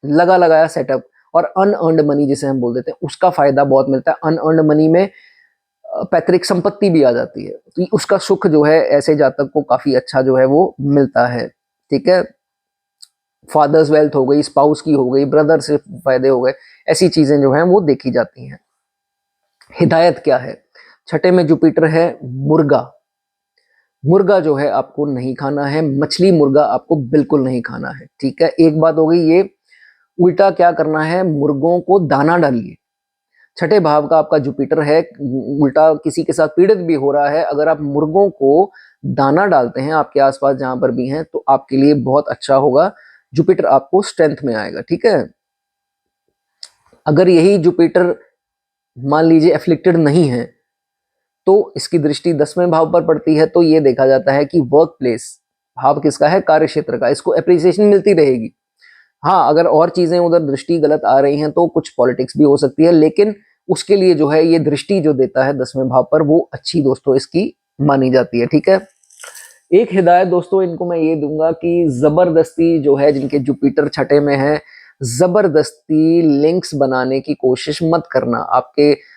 लगा लगाया सेटअप, और अनअर्न्ड मनी जिसे हम बोल देते हैं, उसका फायदा बहुत मिलता है। अनअर्न्ड मनी में पैतृक संपत्ति भी आ जाती है, तो उसका सुख जो है ऐसे जातक को काफी अच्छा जो है वो मिलता है, ठीक है। फादर्स वेल्थ हो गई, स्पाउस की हो गई, ब्रदर से फायदे हो गए, ऐसी चीजें जो हैं वो देखी जाती हैं। हिदायत क्या है? छठे में जुपिटर है, मुर्गा। मुर्गा जो है आपको नहीं खाना है, मछली मुर्गा आपको बिल्कुल नहीं खाना है, ठीक है। एक बात हो गई ये। उल्टा क्या करना है? मुर्गों को दाना डालिए। छठे भाव का आपका जुपिटर है, उल्टा किसी के साथ पीड़ित भी हो रहा है, अगर आप मुर्गों को दाना डालते हैं आपके आसपास जहां पर भी हैं, तो आपके लिए बहुत अच्छा होगा, जुपिटर आपको स्ट्रेंथ में आएगा, ठीक है। अगर यही जुपिटर मान लीजिए एफ्लिक्टेड नहीं है, तो इसकी दृष्टि 10वें भाव पर पड़ती है, तो ये देखा जाता है कि वर्क प्लेस भाव किसका है? कार्य क्षेत्र का, इसको एप्रिसिएशन मिलती रहेगी। हाँ, अगर और चीजें उधर दृष्टि गलत आ रही हैं तो कुछ पॉलिटिक्स भी हो सकती है, लेकिन उसके लिए जो है ये दृष्टि जो देता है 10वें भाव पर, वो अच्छी दोस्तों इसकी मानी जाती है, ठीक है। एक हिदायत दोस्तों इनको मैं ये दूंगा कि जबरदस्ती जो है, जिनके जुपिटर छठे में है, जबरदस्ती लिंक्स बनाने की कोशिश मत करना।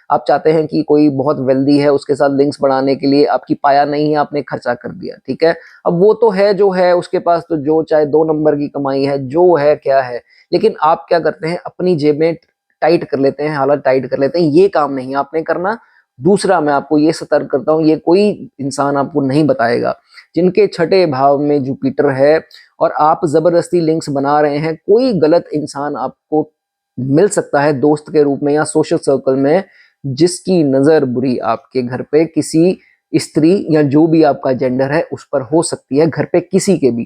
आप चाहते हैं कि कोई बहुत वेल्दी है, उसके साथ लिंक्स बढ़ाने के लिए आपकी पाया नहीं है, आपने खर्चा कर दिया, ठीक है। अब वो तो है जो है, उसके पास तो जो चाहे 2 नंबर की कमाई है, जो है क्या है, लेकिन आप क्या करते हैं? अपनी जेबें टाइट कर लेते हैं, हालत टाइट कर लेते हैं। ये काम नहीं आपने करना। दूसरा, मैं आपको ये सतर्क करता हूं, ये कोई इंसान आपको नहीं बताएगा, जिनके छठे भाव में जुपिटर है और आप जबरदस्ती लिंक्स बना रहे हैं, कोई गलत इंसान आपको मिल सकता है दोस्त के रूप में या सोशल सर्कल में, जिसकी नजर बुरी आपके घर पे किसी स्त्री या जो भी आपका जेंडर है उस पर हो सकती है। घर पे किसी के भी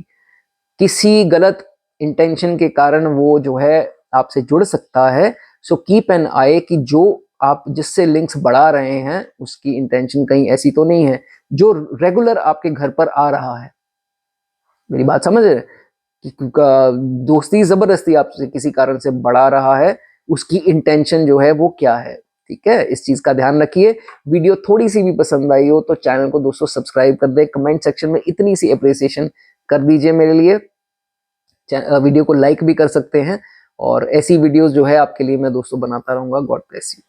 किसी गलत इंटेंशन के कारण वो जो है आपसे जुड़ सकता है। सो कीप एन आई कि जो आप जिससे लिंक्स बढ़ा रहे हैं उसकी इंटेंशन कहीं ऐसी तो नहीं है जो रेगुलर आपके घर पर आ रहा है। मेरी बात समझ रहे? दोस्ती जबरदस्ती आपसे किसी कारण से बढ़ा रहा है, उसकी इंटेंशन जो है वो क्या है। ठीक है, इस चीज का ध्यान रखिए। वीडियो थोड़ी सी भी पसंद आई हो तो चैनल को दोस्तों सब्सक्राइब कर दे, कमेंट सेक्शन में इतनी सी अप्रिसिएशन कर दीजिए मेरे लिए। वीडियो को लाइक भी कर सकते हैं, और ऐसी वीडियोस जो है आपके लिए मैं दोस्तों बनाता रहूंगा। God bless you.